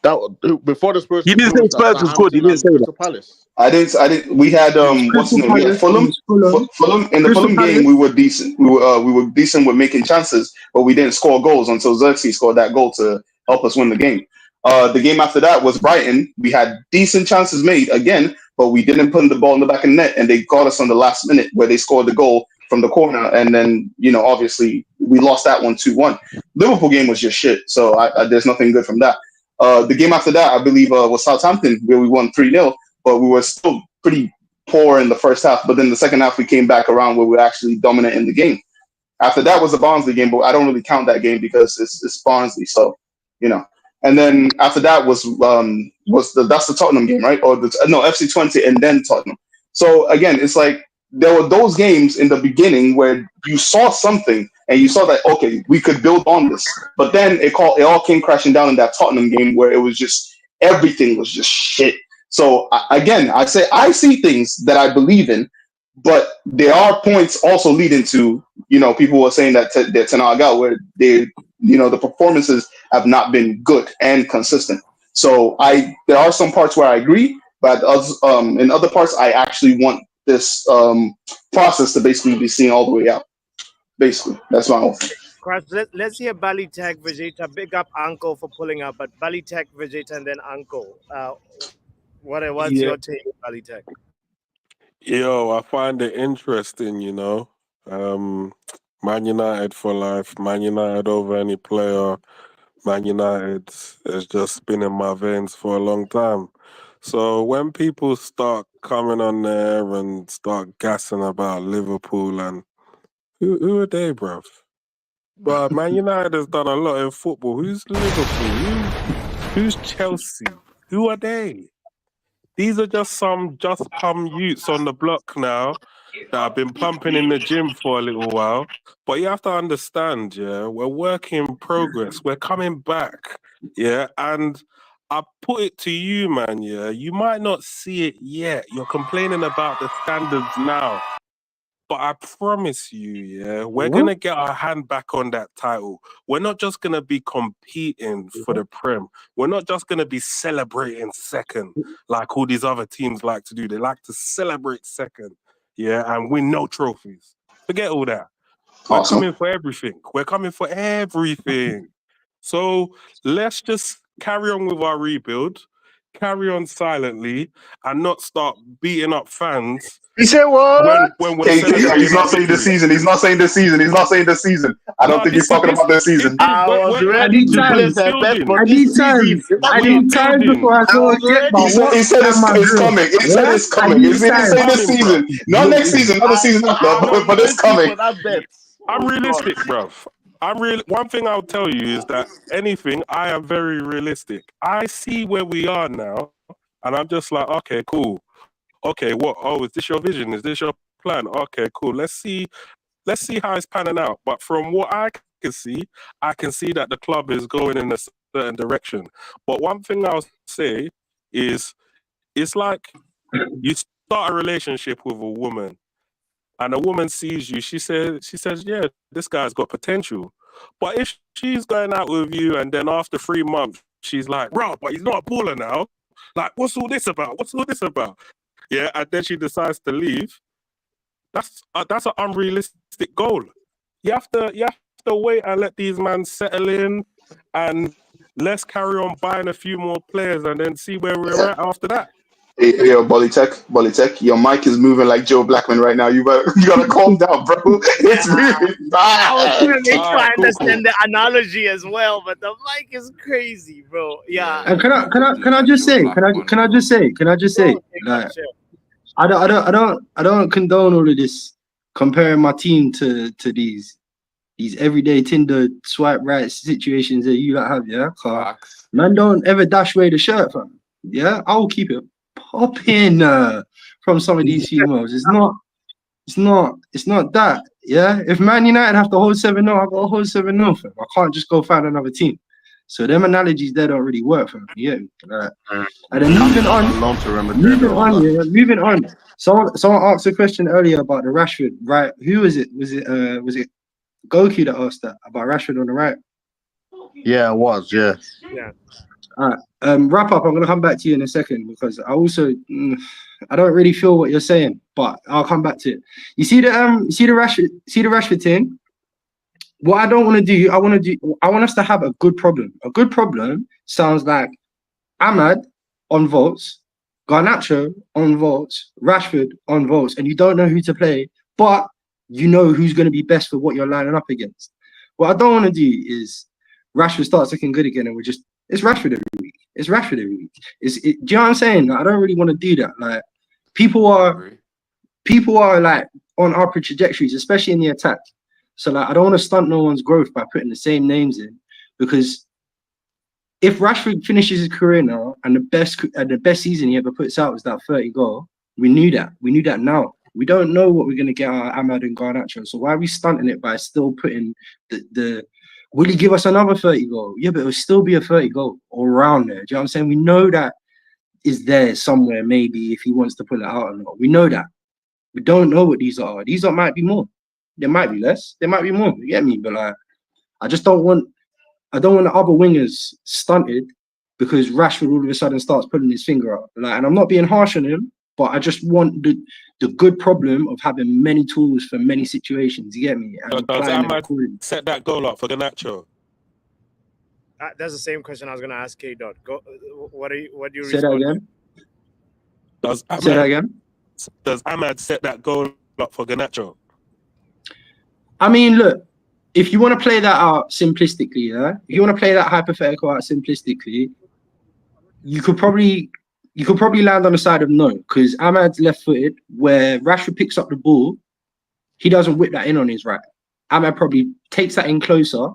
Before the Spurs. You didn't say Spurs was good. You didn't say that. Crystal Palace. I didn't. We had what's the name? We had Fulham. Fulham in the Fulham game. We were decent. We were decent with making chances, but we didn't score goals until Xerxes scored that goal to help us win the game. The game after that was Brighton. We had decent chances made again, but we didn't put the ball in the back of the net, and they got us on the last minute where they scored the goal from the corner, and then obviously we lost that one 2-1. Liverpool game was just shit, so there's nothing good from that. The game after that, I believe, was Southampton, where we won 3-0, but we were still pretty poor in the first half. But then the second half, we came back around where we were actually dominant in the game. After that was the Barnsley game, but I don't really count that game because it's Barnsley, so And then after that was that's the Tottenham game, right? Or FC20 and then Tottenham. So again, it's like there were those games in the beginning where you saw something and you saw that, okay, we could build on this. But then it all came crashing down in that Tottenham game where it was just everything was just shit. So again, I see things that I believe in, but there are points also leading to, people were saying that they're Ten Hag out where they, the performances have not been good and consistent. So there are some parts where I agree, but in other parts, I actually want this process to basically be seen all the way out. Basically, that's my whole thing. Let's hear Balitek Vegeta. Big up Uncle for pulling up, but Balitek Vegeta and then Uncle. What's your take, Balitek? Yo, I find it interesting, Man United for life, Man United over any player. Man United has just been in my veins for a long time. So when people start coming on there and start gassing about Liverpool and who are they, bruv? But Man United has done a lot in football. Who's Liverpool? Who's Chelsea? Who are they? These are just some just-come youths on the block now that have been pumping in the gym for a little while. But you have to understand, we're work in progress. We're coming back, and I put it to you, man, you might not see it yet. You're complaining about the standards now. But I promise you, we're going to get our hand back on that title. We're not just going to be competing for the Prem. We're not just going to be celebrating second like all these other teams like to do. They like to celebrate second, and win no trophies. Forget all that. We're coming for everything. We're coming for everything. So let's just carry on with our rebuild, carry on silently, and not start beating up fans. You said what? When he's not saying this season. He's not saying this season. I don't think he's talking about this season. I need time before I go get my work. He said it's coming. He said it's coming. He didn't say this season. Not next season, not the season after, but it's coming. I'm realistic, bruv. One thing I'll tell you is that I am very realistic. I see where we are now, and I'm just like, okay, cool. Okay, what? Oh, is this your vision? Is this your plan? Okay, cool. Let's see how it's panning out. But from what I can see that the club is going in a certain direction. But one thing I'll say is, it's like you start a relationship with a woman, and a woman sees you. She says, yeah, this guy's got potential. But if she's going out with you, and then after 3 months, she's like, bro, but he's not a baller now. Like, what's all this about? And then she decides to leave. That's an unrealistic goal. You have to wait and let these men settle in, and let's carry on buying a few more players, and then see where we're at after that. Hey, Bolitek, your mic is moving like Joe Blackman right now. You gotta calm down, bro. It's moving. I was really trying to understand the analogy as well, but the mic is crazy, bro. Yeah. And can I just say, like, I don't condone all of this comparing my team to these everyday Tinder swipe right situations that you don't have, man, don't ever dash away the shirt, fam. I will keep it popping from some of these females. It's not that. If Man United have to hold 7-0, I got to hold 7-0, fam. I can't just go find another team. So them analogies there don't really work, fam. And then moving on. Someone asked a question earlier about the Rashford, right? Who was it? Was it Goku that asked that about Rashford on the right? Yeah, it was. Yeah. All right. Wrap up. I'm gonna come back to you in a second because I also I don't really feel what you're saying, but I'll come back to it. You see the Rashford thing. What I don't want to do, I want us to have a good problem. A good problem sounds like Ahmad on votes, Garnacho on votes, Rashford on votes, and you don't know who to play, but you know who's going to be best for what you're lining up against. What I don't want to do is Rashford starts looking good again, and it's Rashford every week. It's Rashford every week. Do you know what I'm saying? Like, I don't really want to do that. Like people are like on upward trajectories, especially in the attack. So like I don't want to stunt no one's growth by putting the same names in, because if Rashford finishes his career now and the best season he ever puts out was that 30 goal, we knew that. We knew that now. We don't know what we're gonna get out of Ahmad and Garnacho. So why are we stunting it by still putting the will he give us another 30 goal? Yeah, but it'll still be a 30 goal or around there. Do you know what I'm saying? We know that is there somewhere, maybe if he wants to pull it out or not. We know that. We don't know what these are. These might be more. There might be less. There might be more. You get me? But like, I don't want the other wingers stunted because Rashford all of a sudden starts putting his finger up. Like, and I'm not being harsh on him, but I just want the good problem of having many tools for many situations. You get me? And Does applying them Ahmad accordingly. set that goal up for Garnacho? That's the same question I was gonna ask K. Dot. Go. What do you Say that respond? again. Say that again. Does Ahmad set that goal up for Garnacho? I mean, look, if you want to play that out simplistically, yeah, if you want to play that hypothetical out simplistically, you could probably land on the side of no, because Ahmad's left-footed, where Rashford picks up the ball, he doesn't whip that in on his right. Ahmad probably takes that in closer,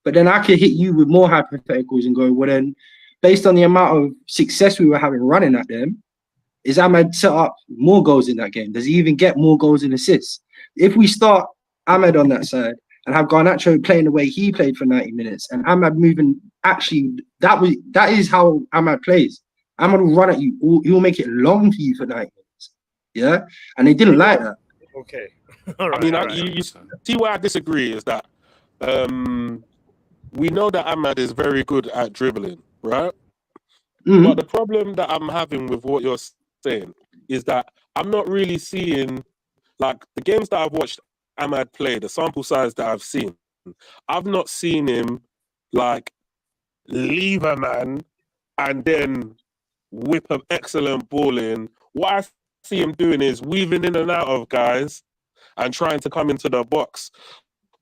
but then I could hit you with more hypotheticals and go, well then, based on the amount of success we were having running at them, is Ahmad set up more goals in that game? Does he even get more goals and assists? If we start Ahmad on that side and have Garnacho playing the way he played for 90 minutes and Ahmad moving, actually, that is how Ahmad plays. Ahmad will run at you. He will make it long for you for 90 minutes. Yeah? And they didn't like that. Okay. I mean, you see where I disagree is that we know that Ahmad is very good at dribbling, right? Mm-hmm. But the problem that I'm having with what you're saying is that I'm not really seeing, like, the games that I've watched Ahmad play, the sample size that I've seen, I've not seen him like leave a man and then whip an excellent ball in. What I see him doing is weaving in and out of guys and trying to come into the box.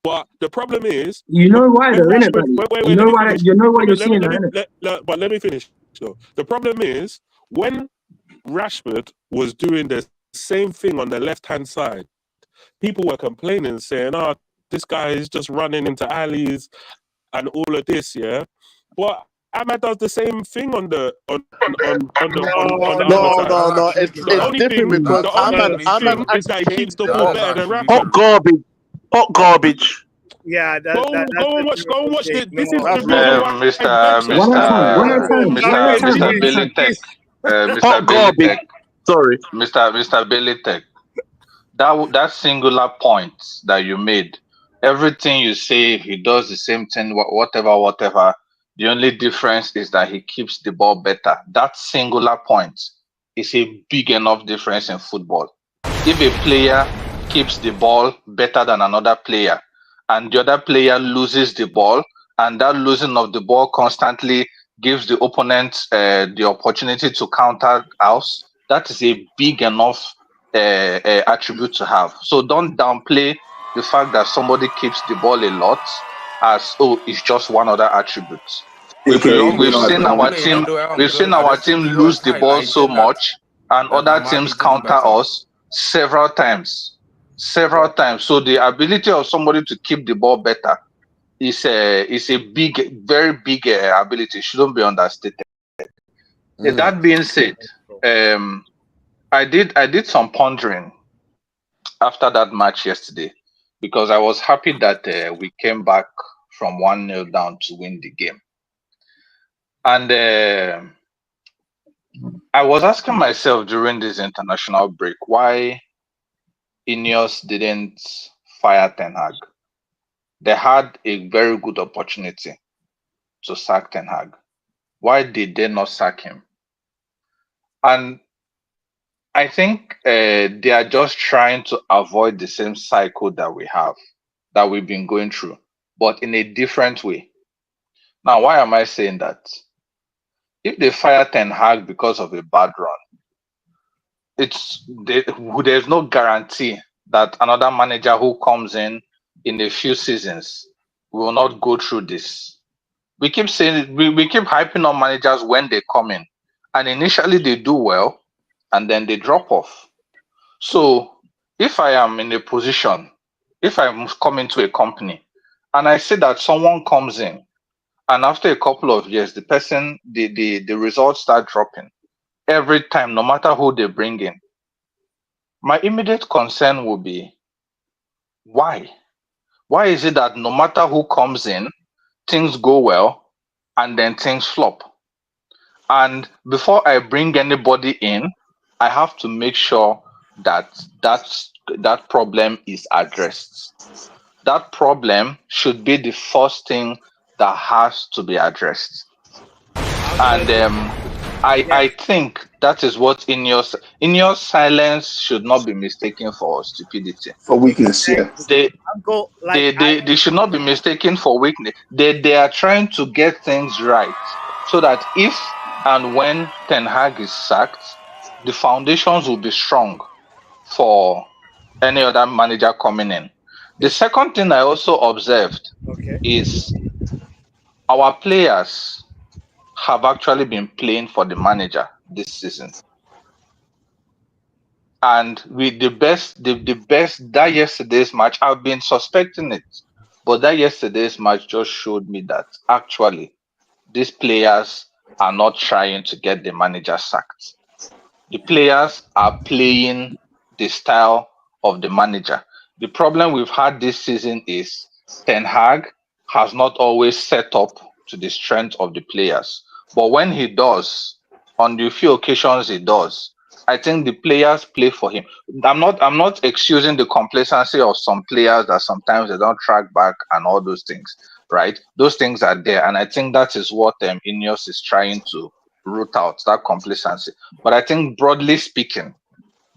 But the problem is, you know why they're in it, buddy. You know why you're seeing that. But let me finish. So the problem is when Rashford was doing the same thing on the left-hand side, people were complaining, saying, "Oh, this guy is just running into alleys and all of this." Yeah, but Ahmad does the same thing on the other side. No. It's different because Ahmad is that he keeps the ball better than Rashford. Hot garbage. Yeah, go and watch this. This is the reason why Mr. Billy Tech. Mr. Billy Tech. Sorry. Mr. Billy Tech. That singular point that you made, everything you say, he does the same thing, whatever. The only difference is that he keeps the ball better. That singular point is a big enough difference in football. If a player keeps the ball better than another player, and the other player loses the ball, and that losing of the ball constantly gives the opponent the opportunity to counter us, that is a big enough attribute to have. So don't downplay the fact that somebody keeps the ball a lot as, it's just one other attribute. We've seen our team lose the ball so much, and other teams counter us several times. So the ability of somebody to keep the ball better is a big, very big ability. It shouldn't be understated. That being said, I did some pondering after that match yesterday, because I was happy that we came back from 1-0 down to win the game. And I was asking myself during this international break why Ineos didn't fire Ten Hag. They had a very good opportunity to sack Ten Hag. Why did they not sack him? And I think they are just trying to avoid the same cycle that we've been going through, but in a different way. Now, why am I saying that? If they fire Ten Hag because of a bad run, there's no guarantee that another manager who comes in a few seasons will not go through this. We keep saying we keep hyping on managers when they come in, and initially they do well, and then they drop off. So if I am in a position, if I'm coming to a company, and I see that someone comes in, and after a couple of years, the person, the results start dropping every time, no matter who they bring in, my immediate concern will be, why? Why is it that no matter who comes in, things go well and then things flop? And before I bring anybody in, I have to make sure that that problem is addressed. That problem should be the first thing that has to be addressed. And I think that is what in your silence should not be mistaken for stupidity. For weakness, yeah. They should not be mistaken for weakness. They are trying to get things right so that if and when Ten Hag is sacked, the foundations will be strong for any other manager coming in. The second thing I also observed is our players have actually been playing for the manager this season. And with the best that yesterday's match, I've been suspecting it, but that yesterday's match just showed me that actually these players are not trying to get the manager sacked. The players are playing the style of the manager. The problem we've had this season is Ten Hag has not always set up to the strength of the players. But when he does, on the few occasions he does, I think the players play for him. I'm not excusing the complacency of some players that sometimes they don't track back and all those things, right? Those things are there, and I think that is what Ineos is trying to root out, that complacency. But I think broadly speaking,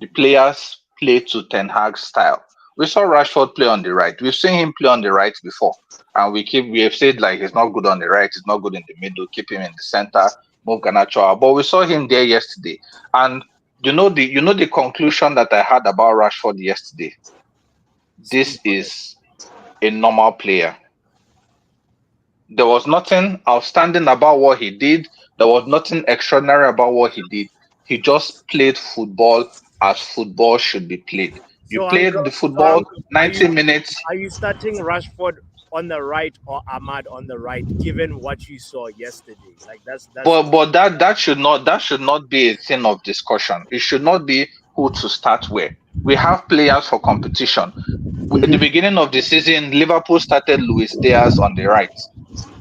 the players play to Ten Hag's style. We saw Rashford play on the right. We've seen him play on the right before, and we have said like he's not good on the right, he's not good in the middle, keep him in the center, move Garnacho. But we saw him there yesterday, and you know the conclusion that I had about Rashford yesterday. This is a normal player. There was nothing outstanding about what he did. There was nothing extraordinary about what he did. He just played football as football should be played. You played the football 90 minutes. Are you starting Rashford on the right or Ahmad on the right, given what you saw yesterday? Like that's but that should not be a thing of discussion. It should not be who to start where. We have players for competition. At the beginning of the season, Liverpool started Luis Diaz on the right.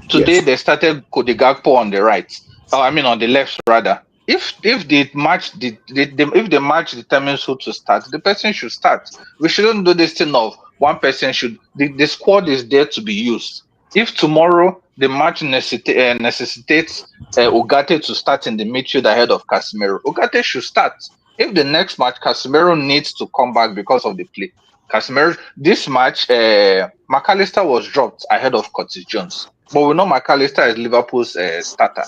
Today they started Cody Gakpo on the right. On the left rather. If the match determines who to start, the person should start. We shouldn't do this thing of one person should. The squad is there to be used. If tomorrow the match necessitates Ugarte to start in the midfield ahead of Casemiro, Ugarte should start. If the next match Casemiro needs to come back because of the play, this match McAllister was dropped ahead of Curtis Jones, but we know McAllister is Liverpool's starter.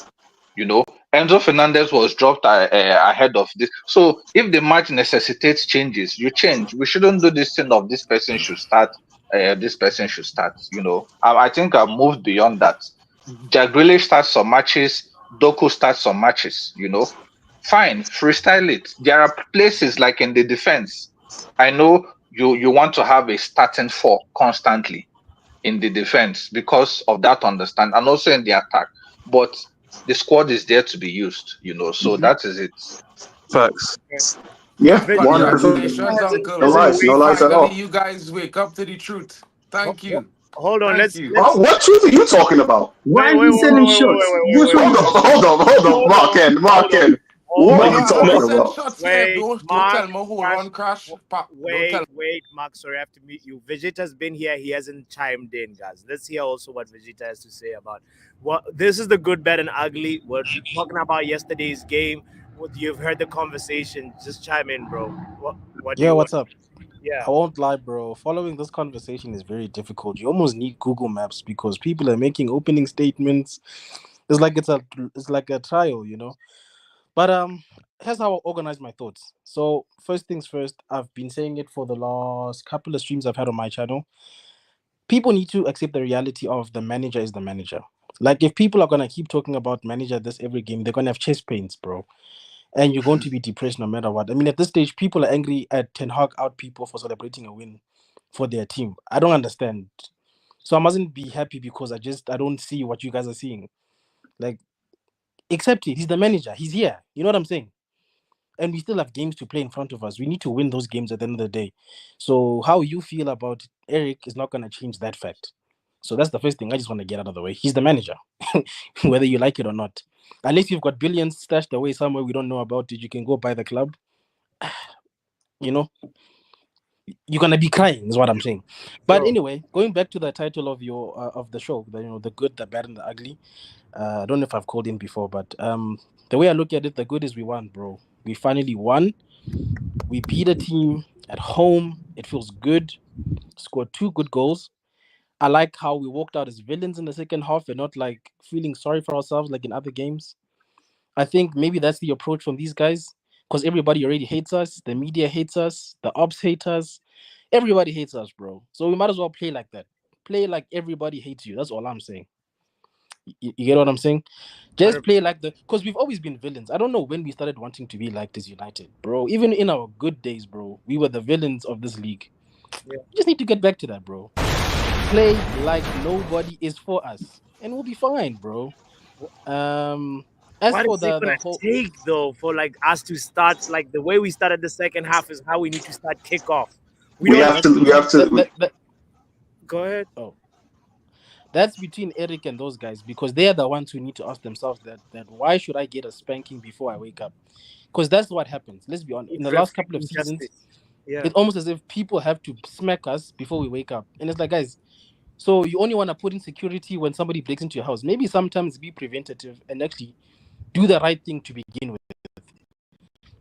Enzo Fernandez was dropped ahead of this. So if the match necessitates changes, you change. We shouldn't do this thing of this person should start, this person should start. I think I've moved beyond that. Jack Grealish starts some matches, Doku starts some matches, Fine, freestyle it. There are places like in the defense. I know you want to have a starting four constantly in the defense because of that understanding, and also in the attack. But the squad is there to be used, so that is it. Facts. Yeah, Congratulations, 100%. Uncle. No lies at all. Finally, you guys wake up to the truth. Thank you. Hold on, Thank let's What truth are you talking about? Why are you sending shots? Hold on, Mark N. What are you Nah, talking I said about? shots here. Wait, Don't tell Mark, me who Mark, run crash. Don't tell. wait, Mark. Sorry, I have to meet you. Vegeta's been here. He hasn't chimed in, guys. Let's hear also what Vegeta has to say about what this is the good, bad, and ugly. We're talking about yesterday's game. What you've heard the conversation. Just chime in, bro. What do Yeah, you want? what's up? Yeah. I won't lie, bro. Following this conversation is very difficult. You almost need Google Maps because people are making opening statements. It's like a trial, you know. But here's how I organize my thoughts. So first things first, I've been saying it for the last couple of streams I've had on my channel. People need to accept the reality of the manager is the manager. Like if people are gonna keep talking about manager this every game, they're gonna have chest pains, bro. And you're going to be depressed no matter what. I mean, at this stage, people are angry at Ten Hag out people for celebrating a win for their team. I don't understand. So I mustn't be happy because I don't see what you guys are seeing. Like, accept it. He's the manager. He's here. You know what I'm saying? And we still have games to play in front of us. We need to win those games at the end of the day. So how you feel about Eric is not going to change that fact. So that's the first thing I just want to get out of the way. He's the manager, whether you like it or not. Unless you've got billions stashed away somewhere we don't know about it, you can go buy the club. You know, you're gonna be crying, is what I'm saying. But Sure. anyway, going back to the title of your of the show, the good, the bad, and the ugly. I don't know if I've called in before, but the way I look at it, the good is we won, bro. We finally won. We beat a team at home. It feels good. Scored 2 good goals. I like how we walked out as villains in the second half and not like feeling sorry for ourselves like in other games. I think maybe that's the approach from these guys because everybody already hates us. The media hates us. The ops hate us. Everybody hates us, bro. So we might as well play like that. Play like everybody hates you. That's all I'm saying. You get what I'm saying? Just play like because we've always been villains. I don't know when we started wanting to be like this United, bro. Even in our good days, bro, we were the villains of this league. Yeah. We just need to get back to that, bro. Play like nobody is for us, and we'll be fine, bro. As What for is it gonna whole, take though for like us to start like the way we started the second half is how we need to start kickoff. We have to. Go ahead. Oh, that's between Eric and those guys because they are the ones who need to ask themselves that why should I get a spanking before I wake up? Because that's what happens. Let's be honest. In the last couple of seasons, it's almost as if people have to smack us before we wake up, and it's like, guys. So you only want to put in security when somebody breaks into your house. Maybe sometimes be preventative and actually do the right thing to begin with.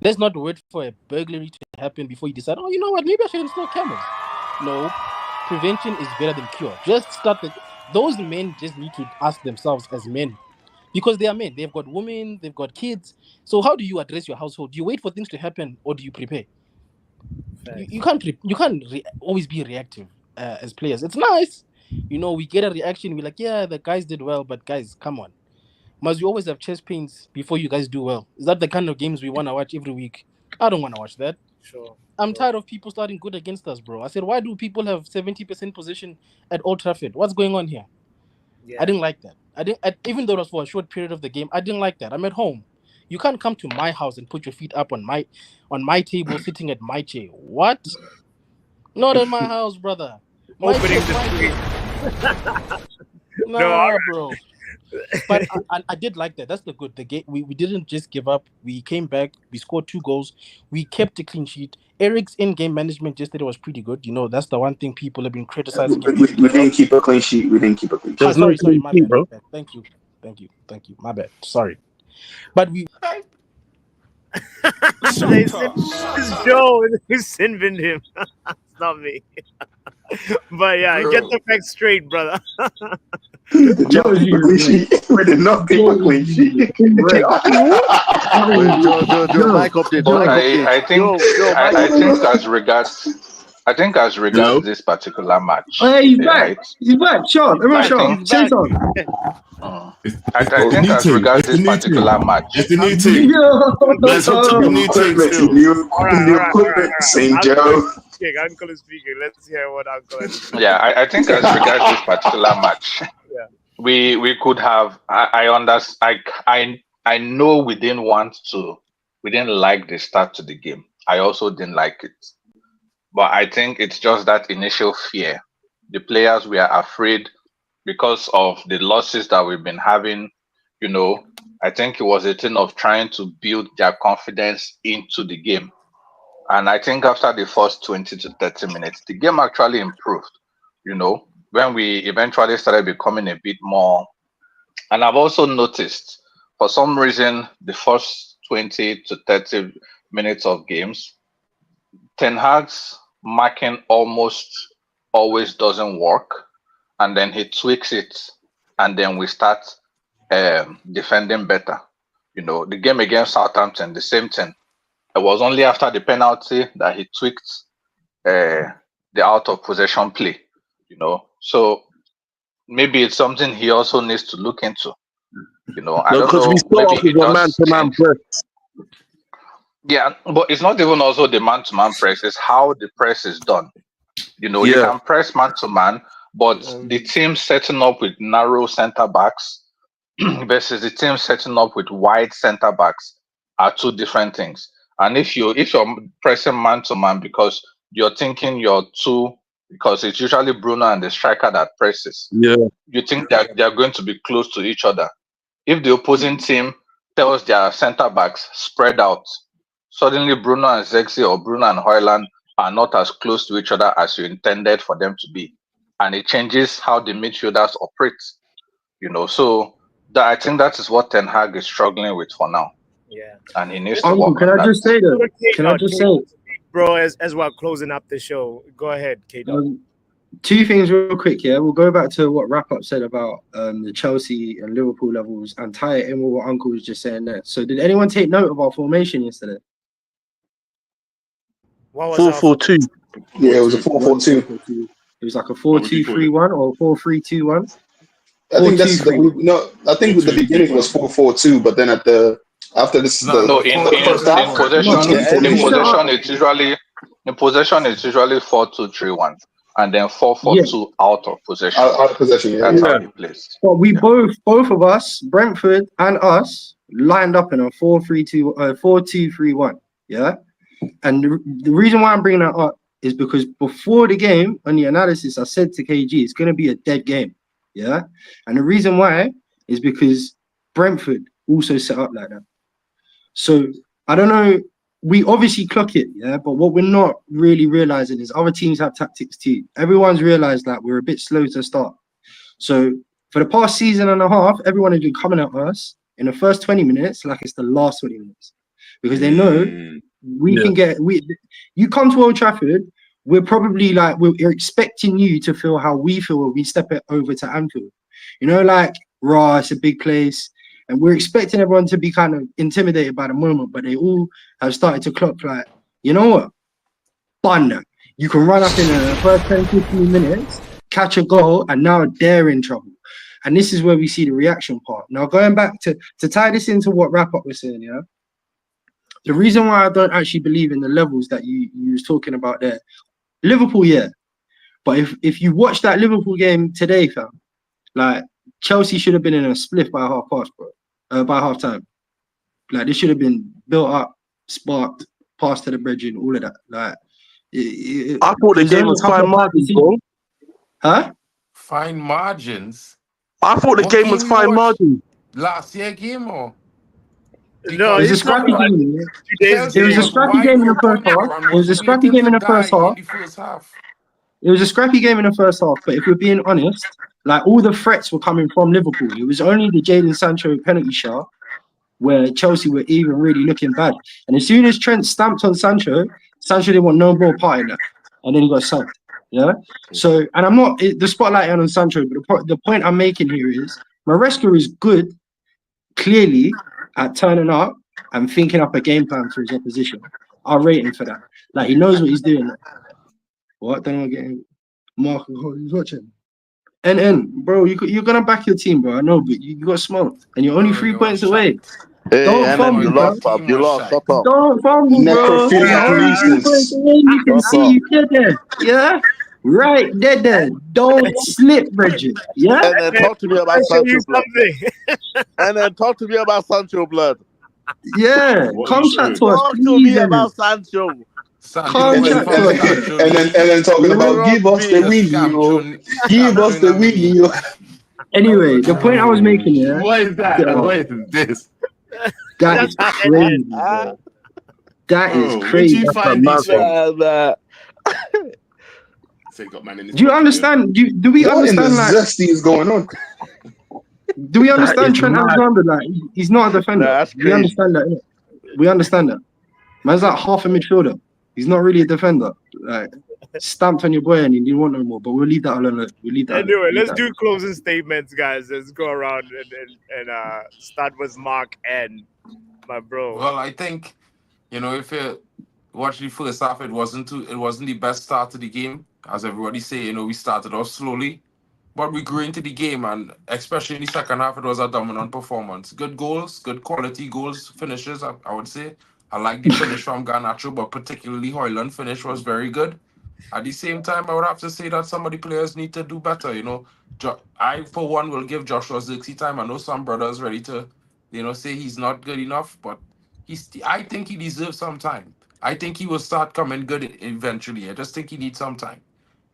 Let's not wait for a burglary to happen before you decide, oh, you know what, maybe I should install cameras. No, prevention is better than cure. Just start those men just need to ask themselves as men. Because they are men. They've got women, they've got kids. So how do you address your household? Do you wait for things to happen or do you prepare? You can't always be reactive as players. It's nice. You know, we get a reaction. We're like, yeah, the guys did well, but guys, come on. Must you always have chest pains before you guys do well? Is that the kind of games we want to watch every week? I don't want to watch that. Sure. I'm tired of people starting good against us, bro. I said, why do people have 70% position at Old Trafford? What's going on here? Yeah. I didn't like that. Even though it was for a short period of the game, I didn't like that. I'm at home. You can't come to my house and put your feet up on my table, sitting at my chair. What? Not in my house, brother. Opening the no, bro. But I did like that. That's the good. The game we didn't just give up. We came back. We scored 2 goals. We kept a clean sheet. Eric's in-game management yesterday was pretty good. You know, that's the one thing people have been criticizing. We didn't keep a clean sheet. Sorry, my bad. Thank you. My bad. Sorry. But we. It's Joe who sin-binned him. It's not me. But yeah, get the facts straight, brother. We did not keep a clean sheet. I think as regards this particular match. Oh, yeah, he's back. He's back. Sean, everyone, Sean. Say something. I think as regards this particular match. It's the new team. Let's hook to the new team still. New equipment, St. Joe. Uncle is speaking. Let's hear what Uncle is. Yeah, I think as regards this particular match, we could have. I understand. I know we didn't like the start to the game. I also didn't like it, but I think it's just that initial fear. The players were afraid because of the losses that we've been having. You know, I think it was a thing of trying to build their confidence into the game. And I think after the first 20 to 30 minutes, the game actually improved, when we eventually started becoming a bit more. And I've also noticed, for some reason, the first 20 to 30 minutes of games, Ten Hag's marking almost always doesn't work. And then he tweaks it. And then we start defending better. The game against Southampton, the same thing. It was only after the penalty that he tweaked the out of possession play. So maybe it's something he also needs to look into. I don't Because know. we start Maybe off he with a just man-to-man changed. press. Yeah, but it's not even also the man-to-man press. It's how the press is done. You Yeah. can press man-to-man, but the team setting up with narrow center backs versus the team setting up with wide center backs are two different things. And if you're pressing man-to-man because you're thinking because it's usually Bruno and the striker that presses, Yeah. you think that they're going to be close to each other. If the opposing team tells their center backs spread out, suddenly Bruno and Zexi or Bruno and Højlund are not as close to each other as you intended for them to be. And it changes how the midfielders operate. So I think that is what Ten Hag is struggling with for now. Yeah. And he needs to Uncle, work can on I that. just say that? Can I just say, bro, as we're closing up the show, go ahead, K-Dog. Two things real quick, yeah. We'll go back to what Wrap Up said about the Chelsea and Liverpool levels and tie it in with what Uncle was just saying there. So did anyone take note of our formation yesterday? What was our 4-4-2. Yeah, it was a 4-4-2. It was like a 4-2-3-1 or 4-3-2-1. I think that's I think with the beginning it was 4-4-2, but then after this In first half, possession it's usually 4-2-3-1, and then 4-4-2 out of possession. Out of possession, That's how he plays. But we both of us, Brentford and us, lined up in a 4-2-3-1. Yeah, and the reason why I'm bringing that up is because before the game, on the analysis, I said to KG, it's going to be a dead game. Yeah, and the reason why is because Brentford also set up like that. So I don't know. We obviously clock it, yeah. But what we're not really realizing is other teams have tactics too. Everyone's realized that we're a bit slow to start. So for the past season and a half, everyone has been coming at us in the first 20 minutes like it's the last 20 minutes because they know we can get. You come to Old Trafford. We're probably we're expecting you to feel how we feel when we step it over to Anfield. Raw, it's a big place. And we're expecting everyone to be kind of intimidated by the moment, but they all have started to clock you know what? Bun that. You can run up in the first 10, 15 minutes, catch a goal, and now they're in trouble. And this is where we see the reaction part. Now, going back to tie this into what Wrap Up was saying, yeah? The reason why I don't actually believe in the levels that you was talking about there, Liverpool, yeah. But if you watch that Liverpool game today, fam, Chelsea should have been in a spliff by half past, bro. By half time. This should have been built up, sparked, passed to the bridging, all of that. I thought the game was fine margins, bro. Huh? Fine margins? I thought the game was fine margins. Last year game or? No, it was a scrappy game. It was a scrappy game in the first half. It was a scrappy game in the first half. It was a scrappy game in the first half, but if we're being honest, all the threats were coming from Liverpool. It was only the Jadon Sancho penalty shot where Chelsea were even really looking bad. And as soon as Trent stamped on Sancho didn't want no more part in that. And then he got subbed. Yeah? So, and I'm not the spotlight on Sancho, but the point I'm making here is Maresca is good, clearly, at turning up and thinking up a game plan for his opposition. I'll rate him for that. He knows what he's doing. What? Then I'll get him. Mark, who's watching? And bro, you're gonna back your team, bro. I know, but you got smoked, and you're only 3 points away. Hey, Don't fumble, you bro. lost, fam. You lost. Shut up. Don't fumble, bro. You're only 3 points away. You can see you there. Yeah, right there. Don't slip, Bridget. Yeah. And then talk to me about Sancho blood. And then talk to me about Sancho blood. Yeah, come chat to us. Talk to me about Sancho. And then talking about give us the win, yo. Give us the win, yo. Anyway, the point I was making, yeah, What is that? yeah, What is this? that is crazy, bro. That is Bro, where'd crazy. you That's a find mad these one. things? Say got man in his Do you pocket, understand? Do we What in the understand? Like, zesty is going on? do we That understand is Trent mad. Alexander? Like, he's not a Nah, defender. that's We crazy. understand that. Innit? We understand that. Man's like half a midfielder. He's not really a defender. Like, stamped on your boy, and he didn't want no more. But we'll leave that alone. We'll leave that. Anyway, alone. let's do closing statements, guys. Let's go around and start with Mark and my bro. Well, I think, you know, if you watch the first half, it wasn't the best start to the game. As everybody say, you know, we started off slowly, but we grew into the game, and especially in the second half, it was a dominant performance. Good goals, good quality goals, finishes, I would say. I like the finish from Garnacho, but particularly Højlund finish was very good. At the same time, I would have to say that some of the players need to do better. You know, I for one will give Joshua Zirkzee time. I know some brothers ready to, you know, say he's not good enough, but I think he deserves some time. I think he will start coming good eventually. I just think he needs some time.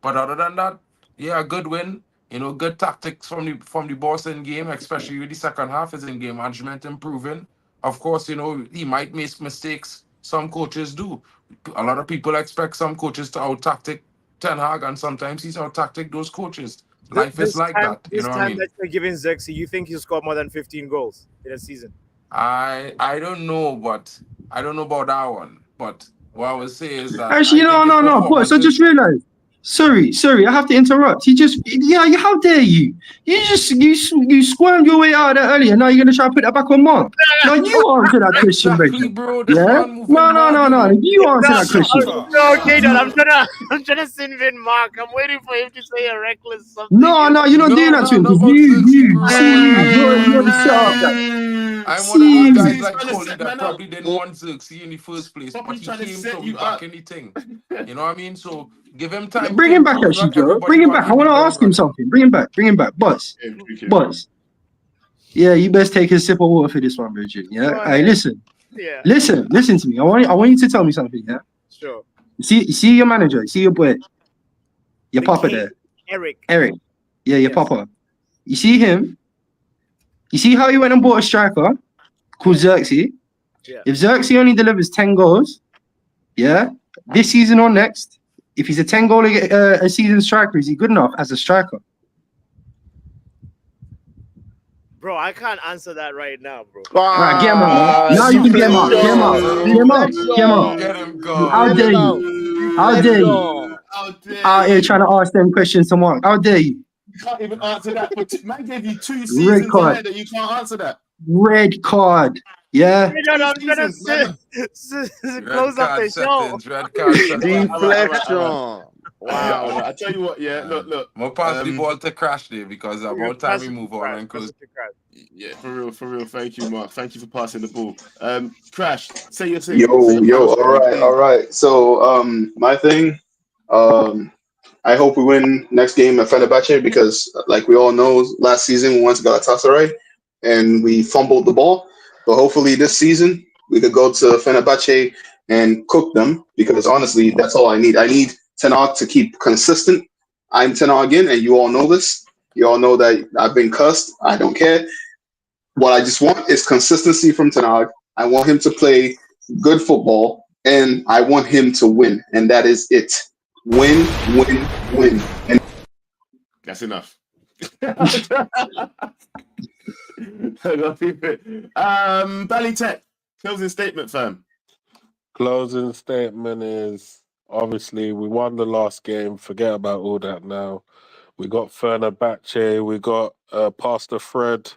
But other than that, yeah, a good win. You know, good tactics from the boss in game, especially with the second half. His in-game management improving. Of course, you know, he might make mistakes. Some coaches do. A lot of people expect some coaches to out-tactic Ten Hag, and sometimes he's out-tactic those coaches. Life is like that. You This know what I time mean? that you're giving Zexy, you think he'll score more than 15 goals in a season? I don't know, but I don't know about that one. But what I would say is that Actually, no. But so just realized. Sorry, I have to interrupt. How dare you? You squirmed your way out of that earlier. Now you're gonna try to put that back on Mark. No, you answer that question, Exactly, bro. bro. This Yeah? man moving No. You answer that question. No, okay, then I'm trying to send in Mark. I'm waiting for him to say a reckless something. No, you're not doing that to him. Because you're the shut up guy. I'm one of those guys He's like trying to Coley set that man probably up. didn't want Xerxes in the first place, Stop but him he trying to came set to you be back up. in the thing. You know what I mean? So give him time. Bring to him back, improve. actually, Not Joe. everybody Bring him wants back. I want to be ask him done something. Bring him back. Buzz. Yeah, you best take a sip of water for this one, Bridget. Yeah. Hey, listen. Yeah. Listen to me. I want you to tell me something. Yeah. Sure. You see your manager. You see your boy. Your The papa king, there. Eric. Yeah, your Yes. papa. You see him? You see how he went and bought a striker called Xerxes? Yeah. If Xerxes only delivers 10 goals, yeah, this season or next, if he's a 10-goal a season striker, is he good enough as a striker? Bro, I can't answer that right now, bro. Right, get him out. Now you can get him out. Get him out. Get him gone. How dare you? Out here trying to ask them questions to Mark. How dare you? You can't even answer that. But man gave you 2 Red seasons card. ahead that you can't answer that. Red card. Yeah. I'm gonna close up the show. Red card settings. Deflection. Wow. I tell you what, yeah, look. We'll pass the ball to Crash there because about time we move on and close. Yeah, for real. Thank you, Mark. Thank you for passing the ball. Crash, say your thing. Yo, all right. So, my thing, I hope we win next game at Fenerbahce because, like we all know, last season we went to Galatasaray and we fumbled the ball. But hopefully this season we could go to Fenerbahce and cook them because honestly, that's all I need. I need Ten Hag to keep consistent. I'm Ten Hag again, and you all know this. You all know that I've been cussed. I don't care. What I just want is consistency from Ten Hag. I want him to play good football, and I want him to win, and that is it. Win. And That's enough. Bally Tech, closing statement, fam. Closing statement is obviously we won the last game. Forget about all that now. We got Fenerbahce, we got Pastor Fred,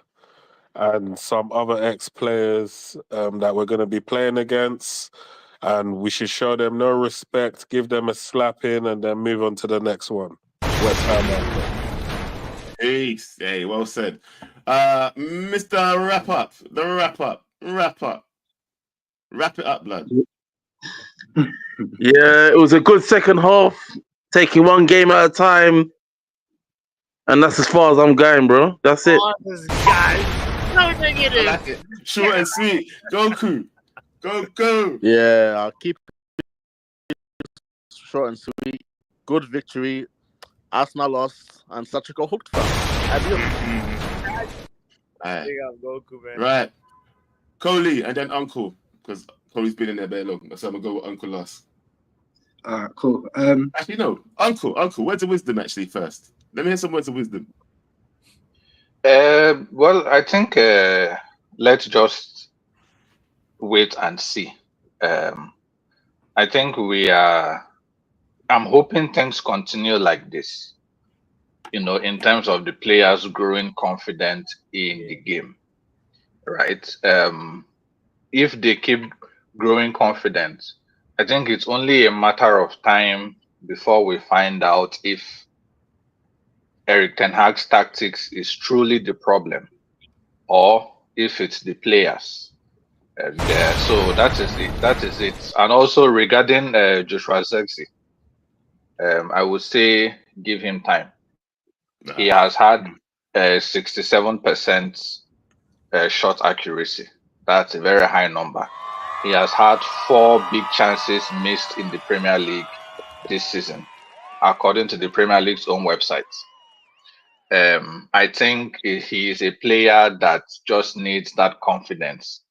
and some other ex-players that we're going to be playing against. And we should show them no respect, give them a slap in, and then move on to the next one. West Ham. Peace. Hey, well said. Mr. Wrap Up. Wrap it up, blood. Yeah, it was a good second half, taking one game at a time, and that's as far as I'm going, bro. That's it. Oh, this guy. No, negative. I like it. Short and sweet. Goku. Go. Yeah, I'll keep it short and sweet. Good victory. Arsenal lost, and Sachiko hooked, fam. Alright. Big up Goku, man. Right. Coley and then Uncle, because Coley's been in there very long. So I'm gonna go with Uncle last. All right, cool. Actually, no. Uncle, words of wisdom actually first. Let me hear some words of wisdom. Well, I think let's just wait and see. I think I'm hoping things continue like this, in terms of the players growing confident in the game, right? If they keep growing confident, I think it's only a matter of time before we find out if Eric Ten Hag's tactics is truly the problem or if it's the players. And so that is it. And also regarding Joshua Zexi, I would say give him time. He has had 67% shot accuracy. That's a very high number. He has had 4 big chances missed in the Premier League this season, according to the Premier League's own website. I think he is a player that just needs that confidence.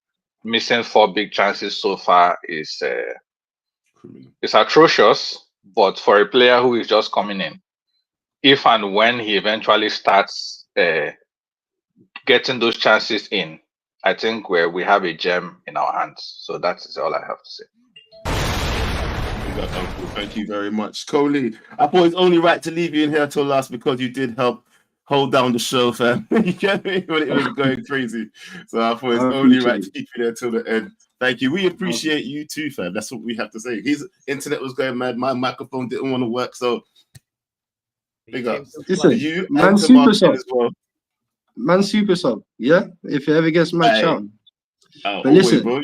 Missing 4 big chances so far is atrocious, but for a player who is just coming in, if and when he eventually starts getting those chances in, I think we have a gem in our hands. So that is all I have to say. Uncle, thank you very much. Coley, I thought it's only right to leave you in here till last because you did help hold down the show, fam. You get me? When it was going crazy. So I thought it's only right to keep you there till the end. Thank you. We appreciate you too, fam. That's what we have to say. His internet was going mad. My microphone didn't want to work. So big up. Listen, You man, and super Martin sub. as well. Man, super sub. Yeah, if it ever gets mad, shout. But always, listen, bro.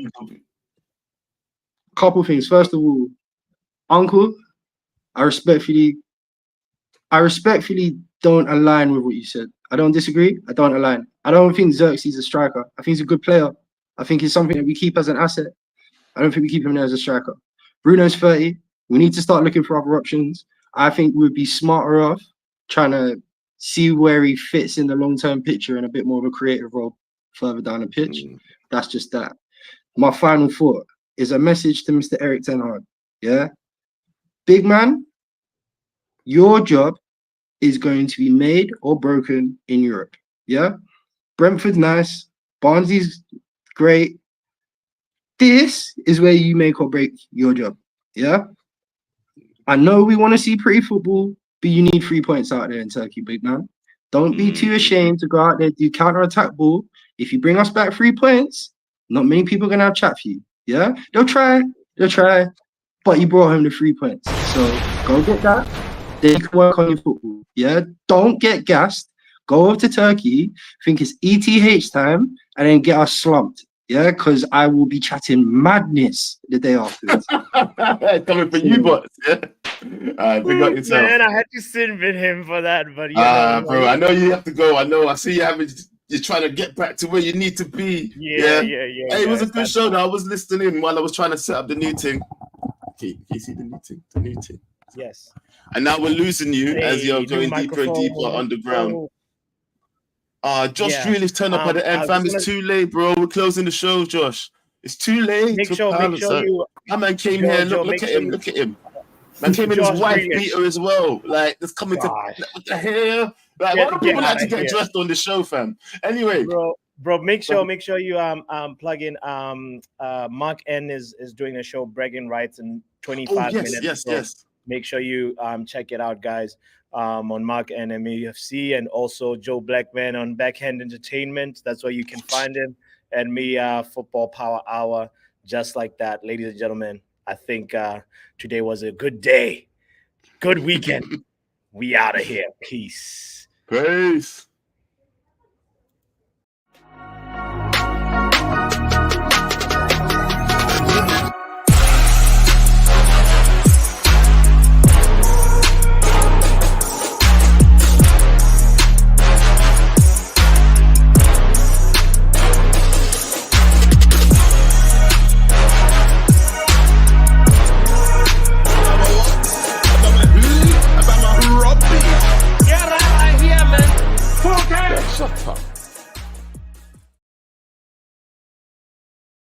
couple things. First of all, Uncle, I respectfully don't align with what you said. I don't disagree. I don't align. I don't think Xerxes is a striker. I think he's a good player. I think he's something that we keep as an asset. I don't think we keep him there as a striker. Bruno's 30. We need to start looking for other options. I think we'd be smarter off trying to see where he fits in the long-term picture in a bit more of a creative role further down the pitch. That's just that. My final thought is a message to Mr. Eric Ten Hag. Yeah? Big man, your job is going to be made or broken in Europe. Yeah? Brentford's nice. Barnsley's great. This is where you make or break your job. Yeah? I know we want to see pretty football, but you need 3 points out there in Turkey, big man. Don't be too ashamed to go out there, do counter-attack ball. If you bring us back 3 points, not many people are going to have chat for you. Yeah? They'll try, but you brought home the 3 points. So go get that. Then you can work on your football. Yeah? Don't get gassed. Go over to Turkey, think it's ETH time, and then get us slumped. Yeah? Because I will be chatting madness the day afterwards. Coming for you, bots. Yeah? Big up yourself. Man, I had to sit with him for that, but bro, I know you have to go. I know. I see you're trying to get back to where you need to be. Yeah. Hey, it was a good show. Though. I was listening while I was trying to set up the new thing. Okay, you see the new thing. Yes. And now we're losing you as you're going deeper and deeper underground. Josh Grealish turned up at the end, fam. It's too late, bro. We're closing the show, Josh. It's too late. Make sure you. My man came here. Look at him. Look at him. Man came in his wife beater as well. Like, that's coming to what the hell? Like, why do people like to get dressed on the show, fam? Anyway, bro, make sure you plug in. Mark N is doing a show, bragging rights in 25 minutes. Yes. Make sure you check it out, guys. On Mark N MAFC, and also Joe Blackman on Backhand Entertainment. That's where you can find him. And me, Football Power Hour, just like that, ladies and gentlemen. I think today was a good day, good weekend. We out of here. Peace.